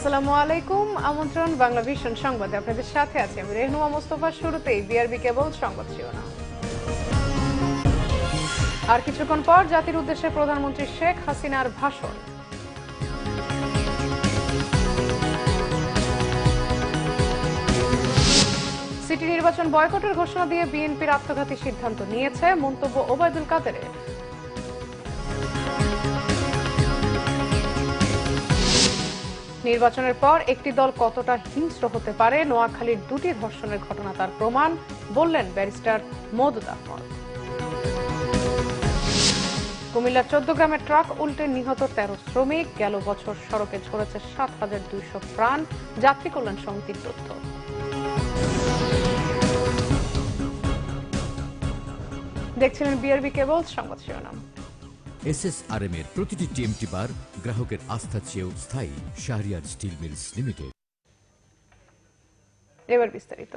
আসসালামু আলাইকুম। আমন্ত্রণ বাংলা ভিশন সংবাদে আপনাদের সাথে আছি আমি রেহনুমা মোস্তফা। শুরুতেই বিআরবি কেবল সংবাদ শিরোনাম। আর কিছুক্ষণ পর জাতির উদ্দেশ্যে প্রধানমন্ত্রী শেখ হাসিনার ভাষণ। সিটি নির্বাচন বয়কটের ঘোষণা দিয়ে বিএনপির আত্মঘাতী সিদ্ধান্ত নিয়েছে, মন্তব্য ওবায়দুল কাদেরের। নির্বাচনের পর একটি দল কতটা হিংস্র হতে পারে, নোয়াখালীর দুটি ধর্ষণের ঘটনা তার প্রমাণ, বললেন ব্যারিস্টার মওদুদ আহমদ। কুমিল্লার 14 গ্রামের ট্রাক উল্টে নিহত 13 শ্রমিক, গেল বছর সড়কে ঝরেছে 7,200 প্রাণ, যাত্রী কল্যাণ সমিতির তথ্য। দেখছিলেন বিআরবি কেবল সংবাদ শিরোনাম। এসএসআরএম এর প্রতিটি টিএমটি বার গ্রাহকের আস্থা চেয়েও স্থায়ী। Shahriar steel mills limited. এবার বিস্তারিত।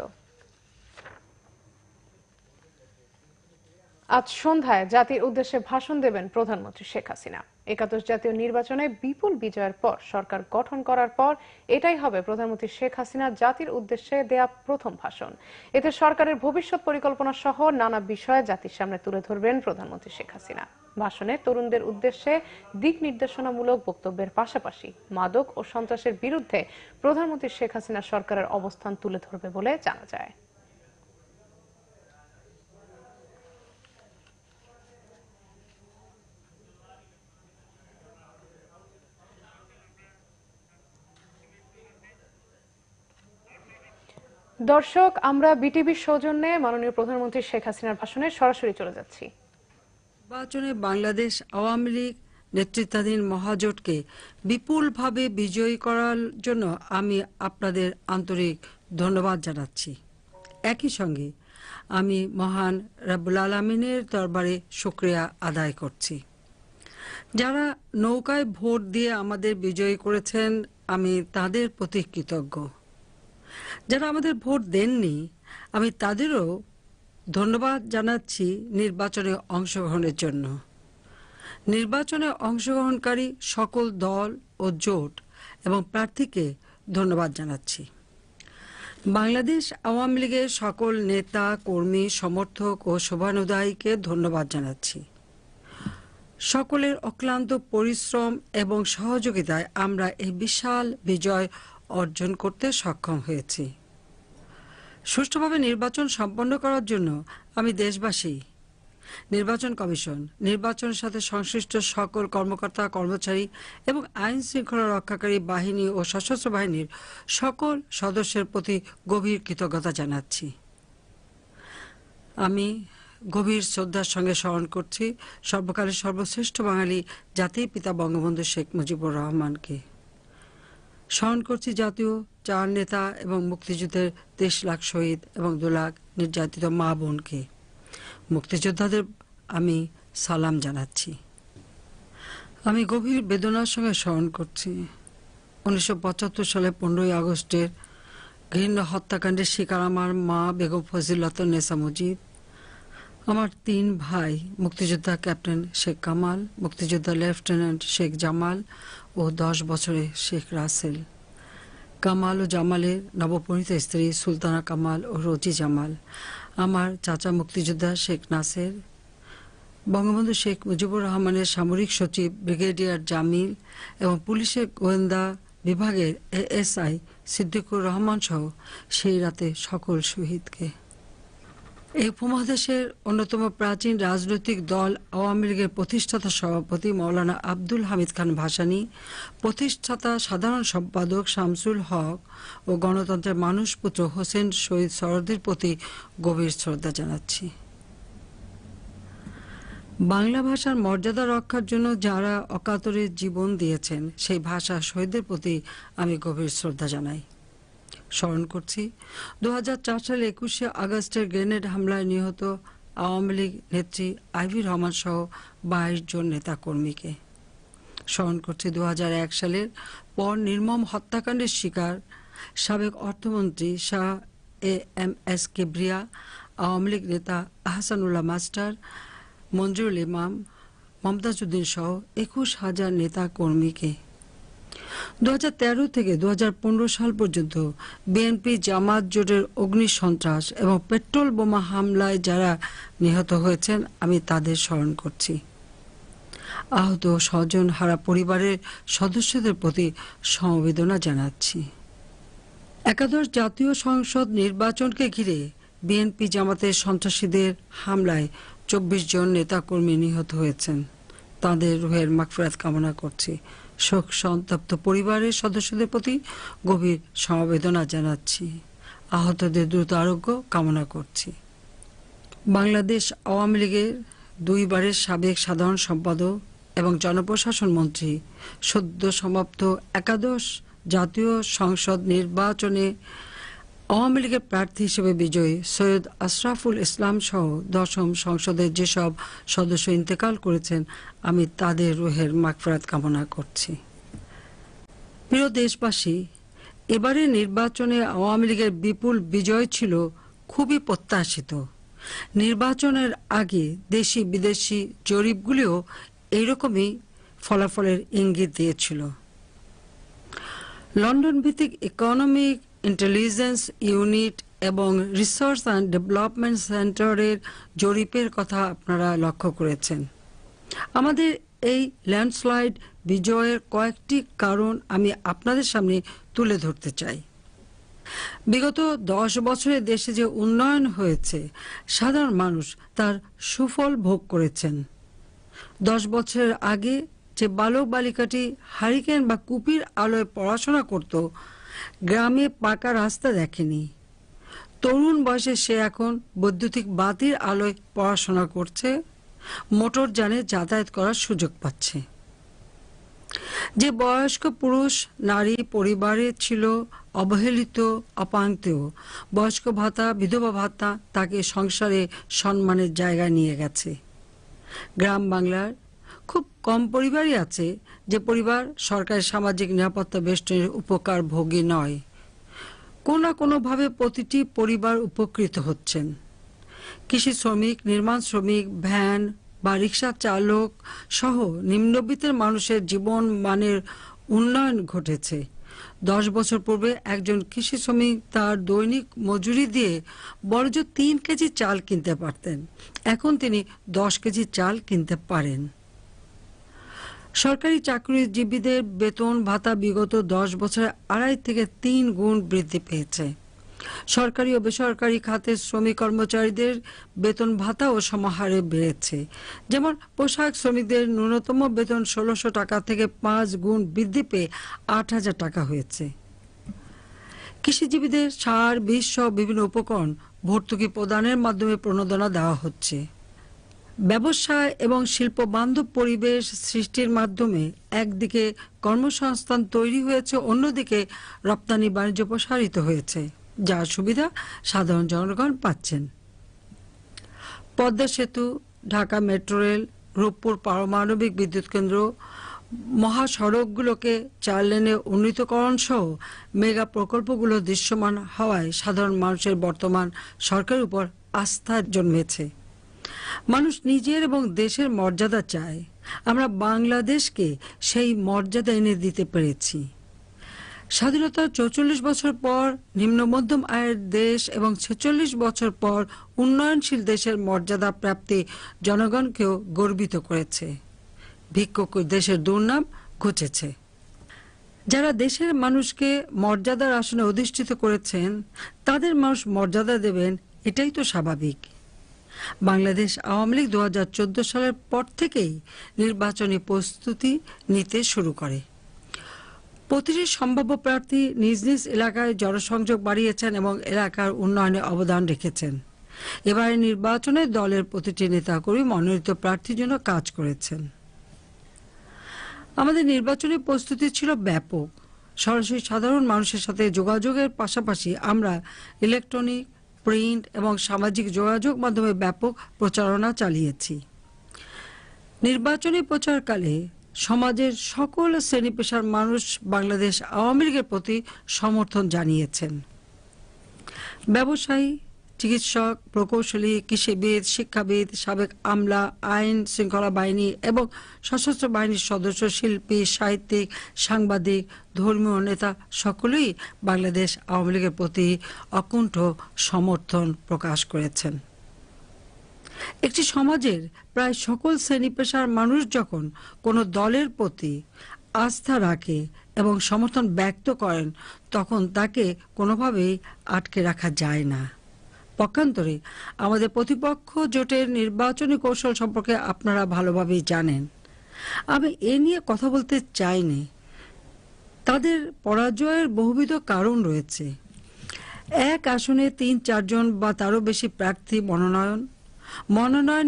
আজ সন্ধ্যায় জাতির উদ্দেশ্যে ভাষণ দেবেন প্রধানমন্ত্রী শেখ হাসিনা। একাদশ জাতীয় নির্বাচনে বিপুল বিজয়ের পর সরকার গঠন করার পর এটাই হবে প্রধানমন্ত্রী শেখ হাসিনা জাতির উদ্দেশ্যে দেয়া প্রথম ভাষণ। এতে সরকারের ভবিষ্যৎ পরিকল্পনা সহ নানা বিষয়ে জাতির সামনে তুলে ধরবেন প্রধানমন্ত্রী শেখ হাসিনা। ভাষণে তরুণদের উদ্দেশ্যে দিক নির্দেশনামূলক বক্তব্যের পাশাপাশি মাদক ও সন্ত্রাসের বিরুদ্ধে প্রধানমন্ত্রী শেখ হাসিনা সরকারের অবস্থান তুলে ধরবে বলে জানা যায়। দর্শক, আমরা বিটিভির সৌজন্যে মাননীয় প্রধানমন্ত্রী শেখ হাসিনার ভাষণে সরাসরি চলে যাচ্ছি। নির্বাচনে বাংলাদেশ আওয়ামী লীগ নেতৃত্বাধীন মহাজোটকে বিপুলভাবে বিজয়ী করার জন্য আমি আপনাদের আন্তরিক ধন্যবাদ জানাচ্ছি। একই সঙ্গে আমি মহান রব্বুল আলামিনের দরবারে শুকরিয়া আদায় করছি। যারা নৌকায় ভোট দিয়ে আমাদের বিজয়ী করেছেন, আমি তাদের প্রতি কৃতজ্ঞ। যারা আমাদের ভোট দেননি, আমি তাদেরও ধন্যবাদ জানাচ্ছি নির্বাচনে অংশগ্রহণের জন্য। নির্বাচনে অংশগ্রহণকারী সকল দল ও জোট এবং প্রার্থীকে ধন্যবাদ জানাচ্ছি। বাংলাদেশ আওয়ামী লীগের সকল নেতা, কর্মী, সমর্থক ও শুভানুধ্যায়ীকে ধন্যবাদ জানাচ্ছি। সকলের অক্লান্ত পরিশ্রম এবং সহযোগিতায় আমরা এই বিশাল বিজয় অর্জন করতে সক্ষম হয়েছি। সুষ্ঠুভাবে নির্বাচন সম্পন্ন করার জন্য আমি দেশবাসী, নির্বাচন কমিশন, নির্বাচনের সাথে সংশ্লিষ্ট সকল কর্মকর্তা, কর্মচারী এবং আইন শৃঙ্খলা রক্ষাকারী বাহিনী ও সশস্ত্র বাহিনীর সকল সদস্যের প্রতি গভীর কৃতজ্ঞতা জানাচ্ছি। আমি গভীর শ্রদ্ধার সঙ্গে স্মরণ করছি সর্বকালের সর্বশ্রেষ্ঠ বাঙালি জাতির পিতা বঙ্গবন্ধু শেখ মুজিবুর রহমানকে। স্মরণ করছি জাতীয় 4 নেতা এবং মুক্তিযুদ্ধের 23 লাখ শহীদ এবং 2 লাখ নির্যাতিত মা বোনকে। মুক্তিযোদ্ধাদের আমি সালাম জানাচ্ছি। আমি গভীর বেদনার সঙ্গে স্মরণ করছি 1975 সালে 15ই আগস্টের ঘৃণ্য হত্যাকাণ্ডের শিকার আমার মা বেগম ফজিলাতুন্নেসা মুজিব, আমার 3 ভাই মুক্তিযোদ্ধা ক্যাপ্টেন শেখ কামাল, মুক্তিযোদ্ধা লেফটেন্যান্ট শেখ জামাল ও 10 বছরের শেখ রাসেল, কামাল ও জামালের নবপরিণীত স্ত্রী সুলতানা কামাল ও রোজি জামাল, আমার চাচা মুক্তিযোদ্ধা শেখ নাসের, বঙ্গবন্ধু শেখ মুজিবুর রহমানের সামরিক সচিব ব্রিগেডিয়ার জামিল এবং পুলিশের গোয়েন্দা বিভাগের এএসআই সিদ্দিকুর রহমান সহ সেই রাতে সকল শহীদকে। এই উপমহাদেশের অন্যতম প্রাচীন রাজনৈতিক দল আওয়ামী লীগের প্রতিষ্ঠাতা সভাপতি মৌলানা আব্দুল হামিদ খান ভাসানী, প্রতিষ্ঠাতা সাধারণ সম্পাদক শামসুল হক ও গণতন্ত্রের মানুষপুত্র হোসেন শহীদ সরদের প্রতি গভীর শ্রদ্ধা জানাচ্ছি। বাংলা ভাষার মর্যাদা রক্ষার জন্য যারা অকাতরে জীবন দিয়েছেন, সেই ভাষা শহীদদের প্রতি আমি গভীর শ্রদ্ধা জানাই। স্মরণ করছি 2004 সালে 21শে আগস্টের গ্রেনেড হামলায় নিহত আওয়ামী লীগ নেত্রী আইভি রহমান সহ 22 জন নেতা কর্মীকে। স্মরণ করছি 2001 সালের পর নির্মম হত্যাকাণ্ডের শিকার সাবেক অর্থমন্ত্রী শাহ এএমএস কিবরিয়া, আওয়ামী লীগ নেতা আহসানুল্লাহ মাস্টার, মঞ্জুরুল ইমাম, মমতাজ উদ্দিন সহ 21,000 নেতা কর্মীকে। 2013 থেকে 2015 সাল পর্যন্ত বিএনপি জামাত জোটের অগ্নিসন্ত্রাস এবং পেট্রোল বোমা হামলায় যারা নিহত হয়েছেন আমি তাদের স্মরণ করছি। আহত স্বজন হারা পরিবারের সদস্যদের প্রতি সমবেদনা জানাচ্ছি। একাদশ জাতীয় সংসদ নির্বাচনকে ঘিরে বিএনপি জামাতের সন্ত্রাসীদের হামলায় 24 জন নেতাকর্মী নিহত হয়েছেন। তাদের রুহের মাগফিরাত কামনা করছি। শোক সন্তপ্ত পরিবারের সদস্যদের প্রতি গভীর সমবেদনা জানাচ্ছি। আহতদের দ্রুত আরোগ্য কামনা করছি। বাংলাদেশ আওয়ামী লীগের দুইবারের সাবেক সাধারণ সম্পাদক এবং জনপ্রশাসন মন্ত্রী সদ্য সমাপ্ত একাদশ জাতীয় সংসদ নির্বাচনে আওয়ামী লীগের প্রার্থী হিসেবে বিজয়ী সৈয়দ আশরাফুল ইসলাম সহ 10ম সংসদের যেসব সদস্য ইন্তেকাল করেছেন আমি তাদের রুহের মাগফিরাত কামনা করছি। প্রিয় দেশবাসী, এবারের নির্বাচনে আওয়ামী লীগের বিপুল বিজয় ছিল খুবই প্রত্যাশিত। নির্বাচনের আগে দেশি বিদেশি জরিপগুলিও এইরকমই ফলাফলের ইঙ্গিত দিয়েছিল। লন্ডন ভিত্তিক ইকোনমিক ইন্টেলিজেন্স ইউনিট এবং রিসার্চ অ্যান্ড ডেভেলপমেন্ট সেন্টারের জরিপের কথা আপনারা লক্ষ্য করেছেন। আমাদের এই ল্যান্ডস্লাইড বিজয়ের কয়েকটি কারণ আমি আপনাদের সামনে তুলে ধরতে চাই। বিগত 10 বছরে দেশে যে উন্নয়ন হয়েছে, সাধারণ মানুষ তার সুফল ভোগ করেছেন। 10 বছরের আগে যে বালক বালিকাটি হারিকেন বা কুপির আলোয় পড়াশোনা করত, গ্রামে পাকা রাস্তা দেখেনি। তরুণ বয়সে সে এখন বৈদ্যুতিক বাতির আলোয় পড়াশোনা করছে, মোটর যানে যাতায়াত করার সুযোগ পাচ্ছে। যে বয়স্ক পুরুষ নারী পরিবারে ছিল অবহেলিত অপাঙ্ক্তেয়, বয়স্ক ভাতা বিধবা ভাতা তাকে সংসারে সম্মানের জায়গায় নিয়ে গেছে। গ্রাম বাংলার খুব কম পরিবারই আছে যে পরিবার সরকারের সামাজিক নিরাপত্তা বেষ্টনীর উপকার ভোগী নয়। কোনো না কোনোভাবে প্রতিটি পরিবার উপকৃত হচ্ছেন। কৃষি শ্রমিক, নির্মাণ শ্রমিক, ভ্যান বা রিক্সা চালক সহ নিম্নবিত্তের মানুষের জীবন মানের উন্নয়ন ঘটেছে। 10 বছর পূর্বে একজন কৃষি শ্রমিক তার দৈনিক মজুরি দিয়ে বড়জোর 3 কেজি চাল কিনতে পারতেন, এখন তিনি 10 কেজি চাল কিনতে পারেন। সরকারি চাকরিজীবীদের বেতন ভাতা বিগত 10 বছরে 2.5 থেকে 3 গুণ বৃদ্ধি পেয়েছে। সরকারি ও বেসরকারি খাতের শ্রমিক কর্মচারীদের বেতন ভাতাও সমাহারে বেড়েছে। যেমন পোশাক শ্রমিকদের ন্যূনতম বেতন 1600 টাকা থেকে 5 গুণ বৃদ্ধি পেয়ে 8000 টাকা হয়েছে। কৃষিজীবীদের সার, বীজ সহ বিভিন্ন উপকরণ ভর্তুকি প্রদানের মাধ্যমে প্রণোদনা দেওয়া হচ্ছে। ব্যবসায় এবং শিল্প বান্ধব পরিবেশ সৃষ্টির মাধ্যমে একদিকে কর্মসংস্থান তৈরি হয়েছে, অন্যদিকে রপ্তানি বাণিজ্য প্রসারিত হয়েছে, যার সুবিধা সাধারণ জনগণ পাচ্ছেন। পদ্মা সেতু, ঢাকা মেট্রো রেল, রূপপুর পারমাণবিক বিদ্যুৎ কেন্দ্র, মহাসড়কগুলোকে 4 লেনে উন্নীতকরণ সহ মেগা প্রকল্পগুলো দৃশ্যমান হওয়ায় সাধারণ মানুষের বর্তমান সরকারের উপর আস্থা জন্মেছে। মানুষ নিজের এবং দেশের মর্যাদা চায়। আমরা বাংলাদেশকে সেই মর্যাদা এনে দিতে পেরেছি। স্বাধীনতার 44 বছর পর নিম্ন মধ্যম আয়ের দেশ এবং 46 বছর পর উন্নয়নশীল দেশের মর্যাদা প্রাপ্তি জনগণকেও গর্বিত করেছে। ভিক্ষুক দেশের দুর্নাম ঘুচেছে। যারা দেশের মানুষকে মর্যাদার আসনে অধিষ্ঠিত করেছেন তাদের মানুষ মর্যাদা দেবেন, এটাই তো স্বাভাবিক। বাংলাদেশ আওয়ামী লীগ 2014 সালের পর থেকেই নির্বাচনী প্রস্তুতি নিতে শুরু করে। প্রতিটি সম্ভাব্য প্রার্থী নিজ নিজ এলাকায় জনসংযোগ বাড়িয়েছেন এবং এলাকার উন্নয়নে অবদান রেখেছেন। এবারে নির্বাচনে দলের প্রতিটি নেতাকর্মী মনোনীত প্রার্থীর জন্য কাজ করেছেন। আমাদের নির্বাচনী প্রস্তুতি ছিল ব্যাপক। সরাসরি সাধারণ মানুষের সাথে যোগাযোগের পাশাপাশি আমরা ইলেকট্রনিক, প্রিন্ট এবং সামাজিক যোগাযোগ মাধ্যমে ব্যাপক প্রচারণা চালিয়েছি। নির্বাচনী প্রচারকালে সমাজের সকল শ্রেণী পেশার মানুষ বাংলাদেশ আওয়ামী লীগের প্রতি সমর্থন জানিয়েছেন। ব্যবসায়ী, চিকিৎসক, প্রকৌশলী, কৃষিবিদ, শিক্ষাবিদ, সাবেক আমলা, আইন শৃঙ্খলা বাহিনী এবং সশস্ত্র বাহিনীর সদস্য, শিল্পী, সাহিত্যিক, সাংবাদিক, ধর্মীয় নেতা সকলেই বাংলাদেশ আওয়ামী লীগের প্রতি অকুণ্ঠ সমর্থন প্রকাশ করেছেন। একটি সমাজের প্রায় সকল শ্রেণী পেশার মানুষ যখন কোনো দলের প্রতি আস্থা রাখে এবং সমর্থন ব্যক্ত করেন, তখন তাকে কোনোভাবেই আটকে রাখা যায় না। পক্ষান্তরে আমাদের প্রতিপক্ষ জোটের নির্বাচনী কৌশল সম্পর্কে আপনারা ভালোভাবেই জানেন। আমি এ নিয়ে কথা বলতে চাইনি। তাদের পরাজয়ের বহুবিধ কারণ রয়েছে। এক আসনে ৩-৪ জন বা তারও বেশি প্রার্থী মনোনয়ন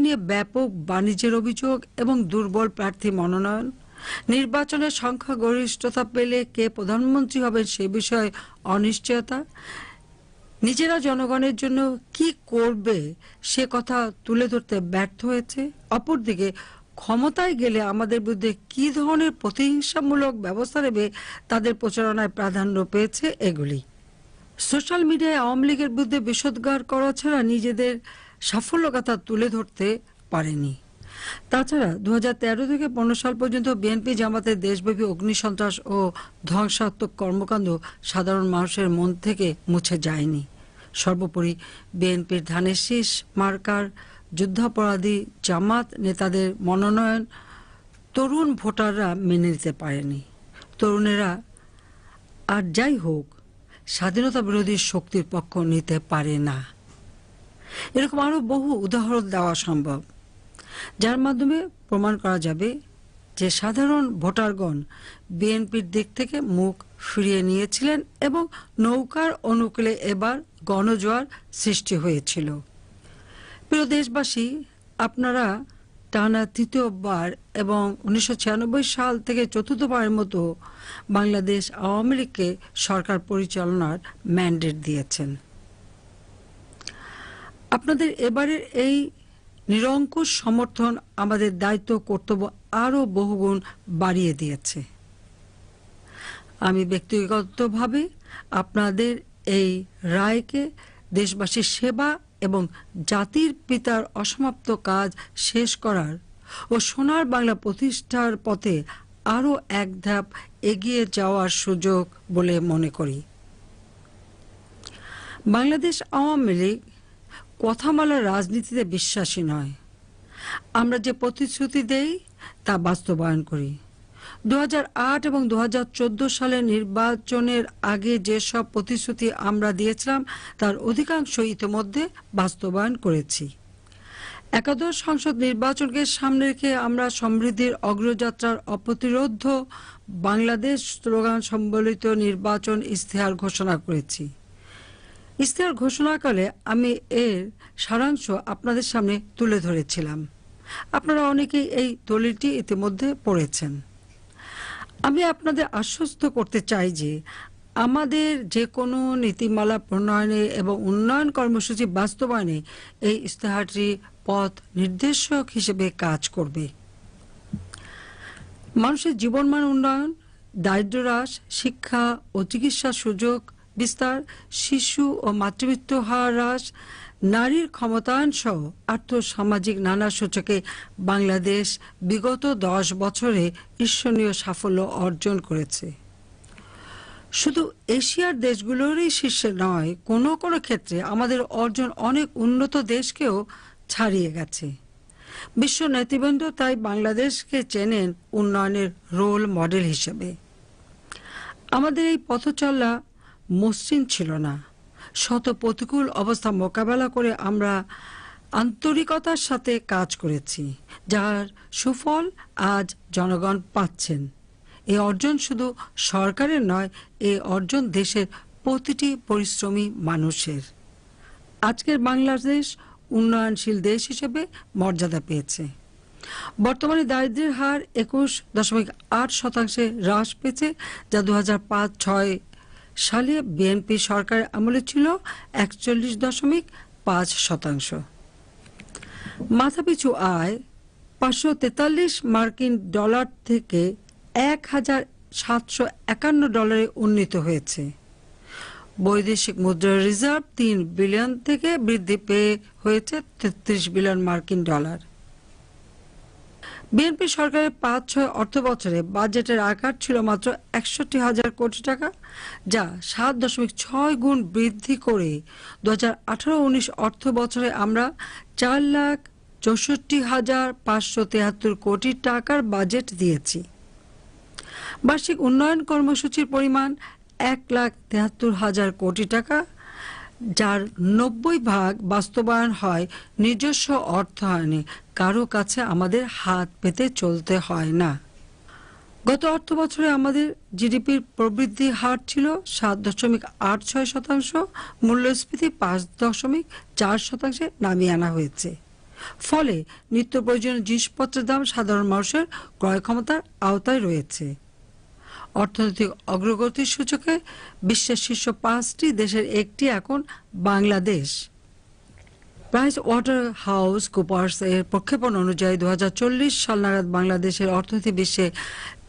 নিয়ে ব্যাপক বাণিজ্যের অভিযোগ এবং দুর্বল প্রার্থী মনোনয়ন, নির্বাচনের সংখ্যাগরিষ্ঠতা পেলে কে প্রধানমন্ত্রী হবেন সে বিষয়ে অনিশ্চয়তা, নিজেরা জনগণের জন্য কি করবে সে কথা তুলে ধরতে ব্যর্থ হয়েছে। অপরদিকে ক্ষমতায় গেলে আমাদের বিরুদ্ধে কি ধরনের প্রতিহিংসামূলক ব্যবস্থা নেবে তাদের প্রচারণায় প্রাধান্য পেয়েছে এগুলি। সোশ্যাল মিডিয়ায় আওয়ামী লীগের বিরুদ্ধে বিষোদ্গার করা ছাড়া নিজেদের সাফল্য কথা তুলে ধরতে পারেনি। তাছাড়া 2013 থেকে 15 সাল পর্যন্ত বিএনপি জামাতের দেশব্যাপী অগ্নিসন্ত্রাস ও ধ্বংসাত্মক কর্মকাণ্ড সাধারণ মানুষের মন থেকে মুছে যায়নি। সর্বোপরি বিএনপির ধানের শীষ মার্কার যুদ্ধাপরাধী জামাত নেতাদের মনোনয়ন তরুণ ভোটাররা মেনে নিতে পারেনি। তরুণেরা আর যাই হোক স্বাধীনতা বিরোধী শক্তির পক্ষ নিতে পারে না। এরকম আরো বহু উদাহরণ দেওয়া সম্ভব, যার মাধ্যমে প্রমাণ করা যাবে যে সাধারণ ভোটারগণ বিএনপির দিক থেকে মুখ ফিরিয়ে নিয়েছিলেন এবং নৌকার অনুকূলে এবার গণজোয়ার সৃষ্টি হয়েছিল। প্রিয় দেশবাসী, আপনারা টানা তৃতীয়বার এবং 1996 সাল থেকে চতুর্থবারের মতো বাংলাদেশ আওয়ামী লীগকে সরকার পরিচালনার ম্যান্ডেট দিয়েছেন। আপনাদের এবারের এই নিরঙ্কুশ সমর্থন আমাদের দায়িত্ব কর্তব্য আরো বহুগুণ বাড়িয়ে দিয়েছে। আমি ব্যক্তিগতভাবে আপনাদের এই রায়কে দেশবাসীর সেবা এবং জাতির পিতার অসমাপ্ত কাজ শেষ করার ও সোনার বাংলা প্রতিষ্ঠার পথে আরো এক ধাপ এগিয়ে যাওয়ার সুযোগ বলে মনে করি। বাংলাদেশ আওয়ামী লীগ কথামালার রাজনীতিতে বিশ্বাসী নয়। আমরা যে প্রতিশ্রুতি দেই তা বাস্তবায়ন করি। 2008 এবং 2014 সালের নির্বাচনের আগে যেসব প্রতিশ্রুতি আমরা দিয়েছিলাম তার অধিকাংশ ইতিমধ্যে বাস্তবায়ন করেছি। একাদশ সংসদ নির্বাচনকে সামনে রেখে আমরা সমৃদ্ধির অগ্রযাত্রার অপ্রতিরোধ্য বাংলাদেশ স্লোগান সম্বলিত নির্বাচন ইশতেহার ঘোষণা করেছি। ইশতেহার ঘোষণাকালে আমি এর সারাংশ আপনাদের সামনে তুলে ধরেছিলাম। আপনারা অনেকেই এই দলিলটি ইতিমধ্যে পড়েছেন। আমি আপনাদের আশ্বস্ত করতে চাই যে আমাদের যে কোনো নীতিমালা প্রণয়নে এবং উন্নয়ন কর্মসূচি বাস্তবায়নে এই ইশতেহারটি পথ নির্দেশক হিসেবে কাজ করবে। মানুষের জীবনমান উন্নয়ন, দারিদ্র্য হ্রাস, শিক্ষা ও চিকিৎসার সুযোগ বিস্তার, শিশু ও মাতৃমৃত্যু হার হ্রাস, নারীর ক্ষমতায়ন সহ আর্থসামাজিক নানা সূচকে বাংলাদেশ বিগত 10 বছরে ঈর্ষণীয় সাফল্য অর্জন করেছে। শুধু এশিয়ার দেশগুলোরই শীর্ষে নয়, কোনো কোনো ক্ষেত্রে আমাদের অর্জন অনেক উন্নত দেশকেও ছাড়িয়ে গেছে। বিশ্ব নেতৃবৃন্দ তাই বাংলাদেশকে চেনেন উন্নয়নের রোল মডেল হিসেবে। আমাদের এই পথচলা মসৃণ ছিল না। শত প্রতিকূল অবস্থা মোকাবেলা করে আমরা আন্তরিকতার সাথে কাজ করেছি, যার সুফল আজ জনগণ পাচ্ছেন। এই অর্জন শুধু সরকারের নয়, এই অর্জন দেশের প্রতিটি পরিশ্রমী মানুষের। আজকের বাংলাদেশ উন্নয়নশীল দেশ হিসেবে মর্যাদা পেয়েছে। বর্তমানে দারিদ্র্যের হার 21.8% হ্রাস পেয়েছে, যা 2005-06 সালে বিএনপি সরকারের আমলে ছিল 41.5%। মাথাপিছু আয় 543 মার্কিন ডলার থেকে 1,751 ডলারে উন্নীত হয়েছে। বৈদেশিক মুদ্রার রিজার্ভ 3 বিলিয়ন থেকে বৃদ্ধি পেয়ে হয়েছে 33 বিলিয়ন মার্কিন ডলার। বিএনপি সরকারের 5-6 অর্থ বছরে বাজেটের আকার ছিল মাত্র 61,000 কোটি টাকা, যা 7.6 গুণ বৃদ্ধি করে 2018-19 অর্থ বছরে আমরা 4,64,573 কোটি টাকার বাজেট দিয়েছি। বার্ষিক উন্নয়ন কর্মসূচির পরিমাণ 1,73,000 কোটি টাকা, যার 90% বাস্তবায়ন হয় নিজস্ব অর্থায়নে। কারো কাছে আমাদের হাত পেতে চলতে হয় না। গত অর্থ বছরে আমাদের জিডিপির প্রবৃদ্ধি হার ছিল 7.86%, মূল্যস্ফীতি 5.4% নামিয়ে আনা হয়েছে। ফলে নিত্য প্রয়োজনীয় জিনিসপত্রের দাম সাধারণ মানুষের ক্রয় ক্ষমতার আওতায় রয়েছে। অর্থনৈতিক অগ্রগতির সূচকে বিশ্বের শীর্ষ 5টি দেশের একটি এখন Bangladesh. Price water house Cooper's এর প্রক্ষেপণ অনুযায়ী 2040 সাল নাগাদ বাংলাদেশের অর্থনীতি বিশ্বে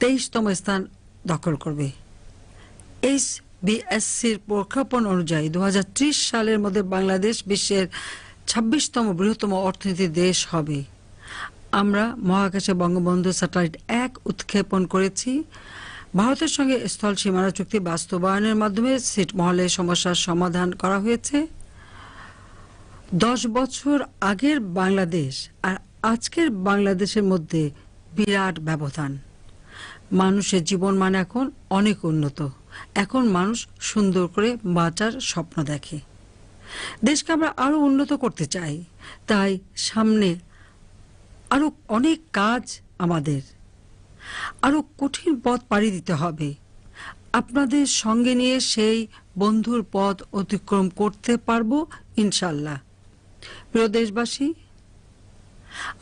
23তম স্থান দখল করবে। HBSCর প্রক্ষেপণ অনুযায়ী 2030 সালের মধ্যে বাংলাদেশ বিশ্বের 26তম বৃহত্তম অর্থনীতির দেশ হবে। আমরা মহাকাশে বঙ্গবন্ধু স্যাটেলাইট 1 উৎক্ষেপণ করেছি। ভারতের সঙ্গে স্থল সীমানা চুক্তি বাস্তবায়নের মাধ্যমে ছিটমহলে সমস্যার সমাধান করা হয়েছে। 10 বছর আগের বাংলাদেশ আর আজকের বাংলাদেশের মধ্যে বিরাট ব্যবধান। মানুষের জীবনমান এখন অনেক উন্নত। এখন মানুষ সুন্দর করে বাঁচার স্বপ্ন দেখে। দেশকে আমরা আরো উন্নত করতে চাই, তাই সামনে আরো অনেক কাজ আমাদের। আরো কঠিন পথ পাড়ি দিতে হবে। আপনাদের সঙ্গে নিয়ে সেই বন্ধুর পথ অতিক্রম করতে পারবো ইনশাল্লাহ। প্রিয় দেশবাসী,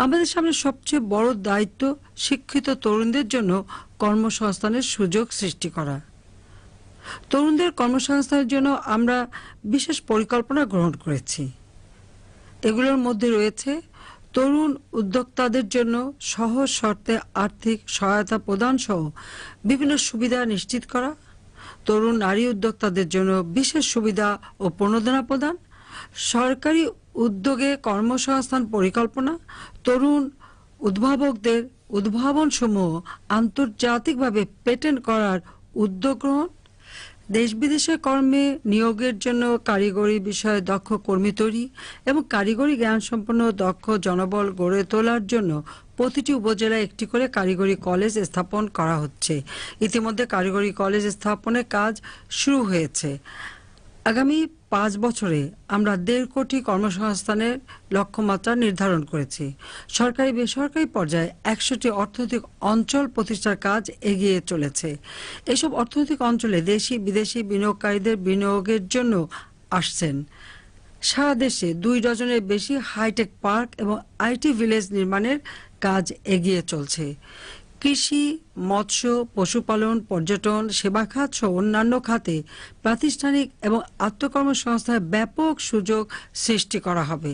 আমাদের সামনে সবচেয়ে বড় দায়িত্ব শিক্ষিত তরুণদের জন্য কর্মসংস্থানের সুযোগ সৃষ্টি করা। তরুণদের কর্মসংস্থানের জন্য আমরা বিশেষ পরিকল্পনা গ্রহণ করেছি। এগুলোর মধ্যে রয়েছে তরুণ উদ্যোক্তাদের জন্য সহজ শর্তে আর্থিক সহায়তা প্রদান সহ বিভিন্ন সুবিধা নিশ্চিত করা, তরুণ নারী উদ্যোক্তাদের জন্য বিশেষ সুবিধা ও প্রণোদনা প্রদান, সরকারি উদ্যোগে কর্মসংস্থান পরিকল্পনা, তরুণ উদ্ভাবকদের উদ্ভাবনসমূহ আন্তর্জাতিকভাবে পেটেন্ট করার উদ্যোগ গ্রহণ, দেশ বিদেশে কর্মে নিয়োগের জন্য কারিগরি বিষয়ে দক্ষ কর্মী তৈরি এবং কারিগরি জ্ঞান সম্পন্ন দক্ষ জনবল গড়ে তোলার জন্য প্রতিটি উপজেলায় একটি করে কারিগরি কলেজ স্থাপন করা হচ্ছে। ইতিমধ্যে কারিগরি কলেজ স্থাপনের কাজ শুরু হয়েছে। আগামী 5 বছরে আমরা 1.5 কোটি কর্মসংস্থানের লক্ষ্যমাত্রা নির্ধারণ করেছি। সরকারি বেসরকারি পর্যায়ে 100টি অর্থনৈতিক অঞ্চল প্রতিষ্ঠার কাজ এগিয়ে চলেছে। এসব অর্থনৈতিক অঞ্চলে দেশি বিদেশি বিনিয়োগকারীদের বিনিয়োগের জন্য আসছেন। সারা দেশে 2 ডজনের বেশি হাইটেক পার্ক এবং আইটি ভিলেজ নির্মাণের কাজ এগিয়ে চলছে। কৃষি, মৎস্য, পশুপালন, পর্যটন, সেবা খাত সহ অন্যান্য খাতে প্রাতিষ্ঠানিক এবং আত্মকর্মসংস্থানের ব্যাপক সুযোগ সৃষ্টি করা হবে।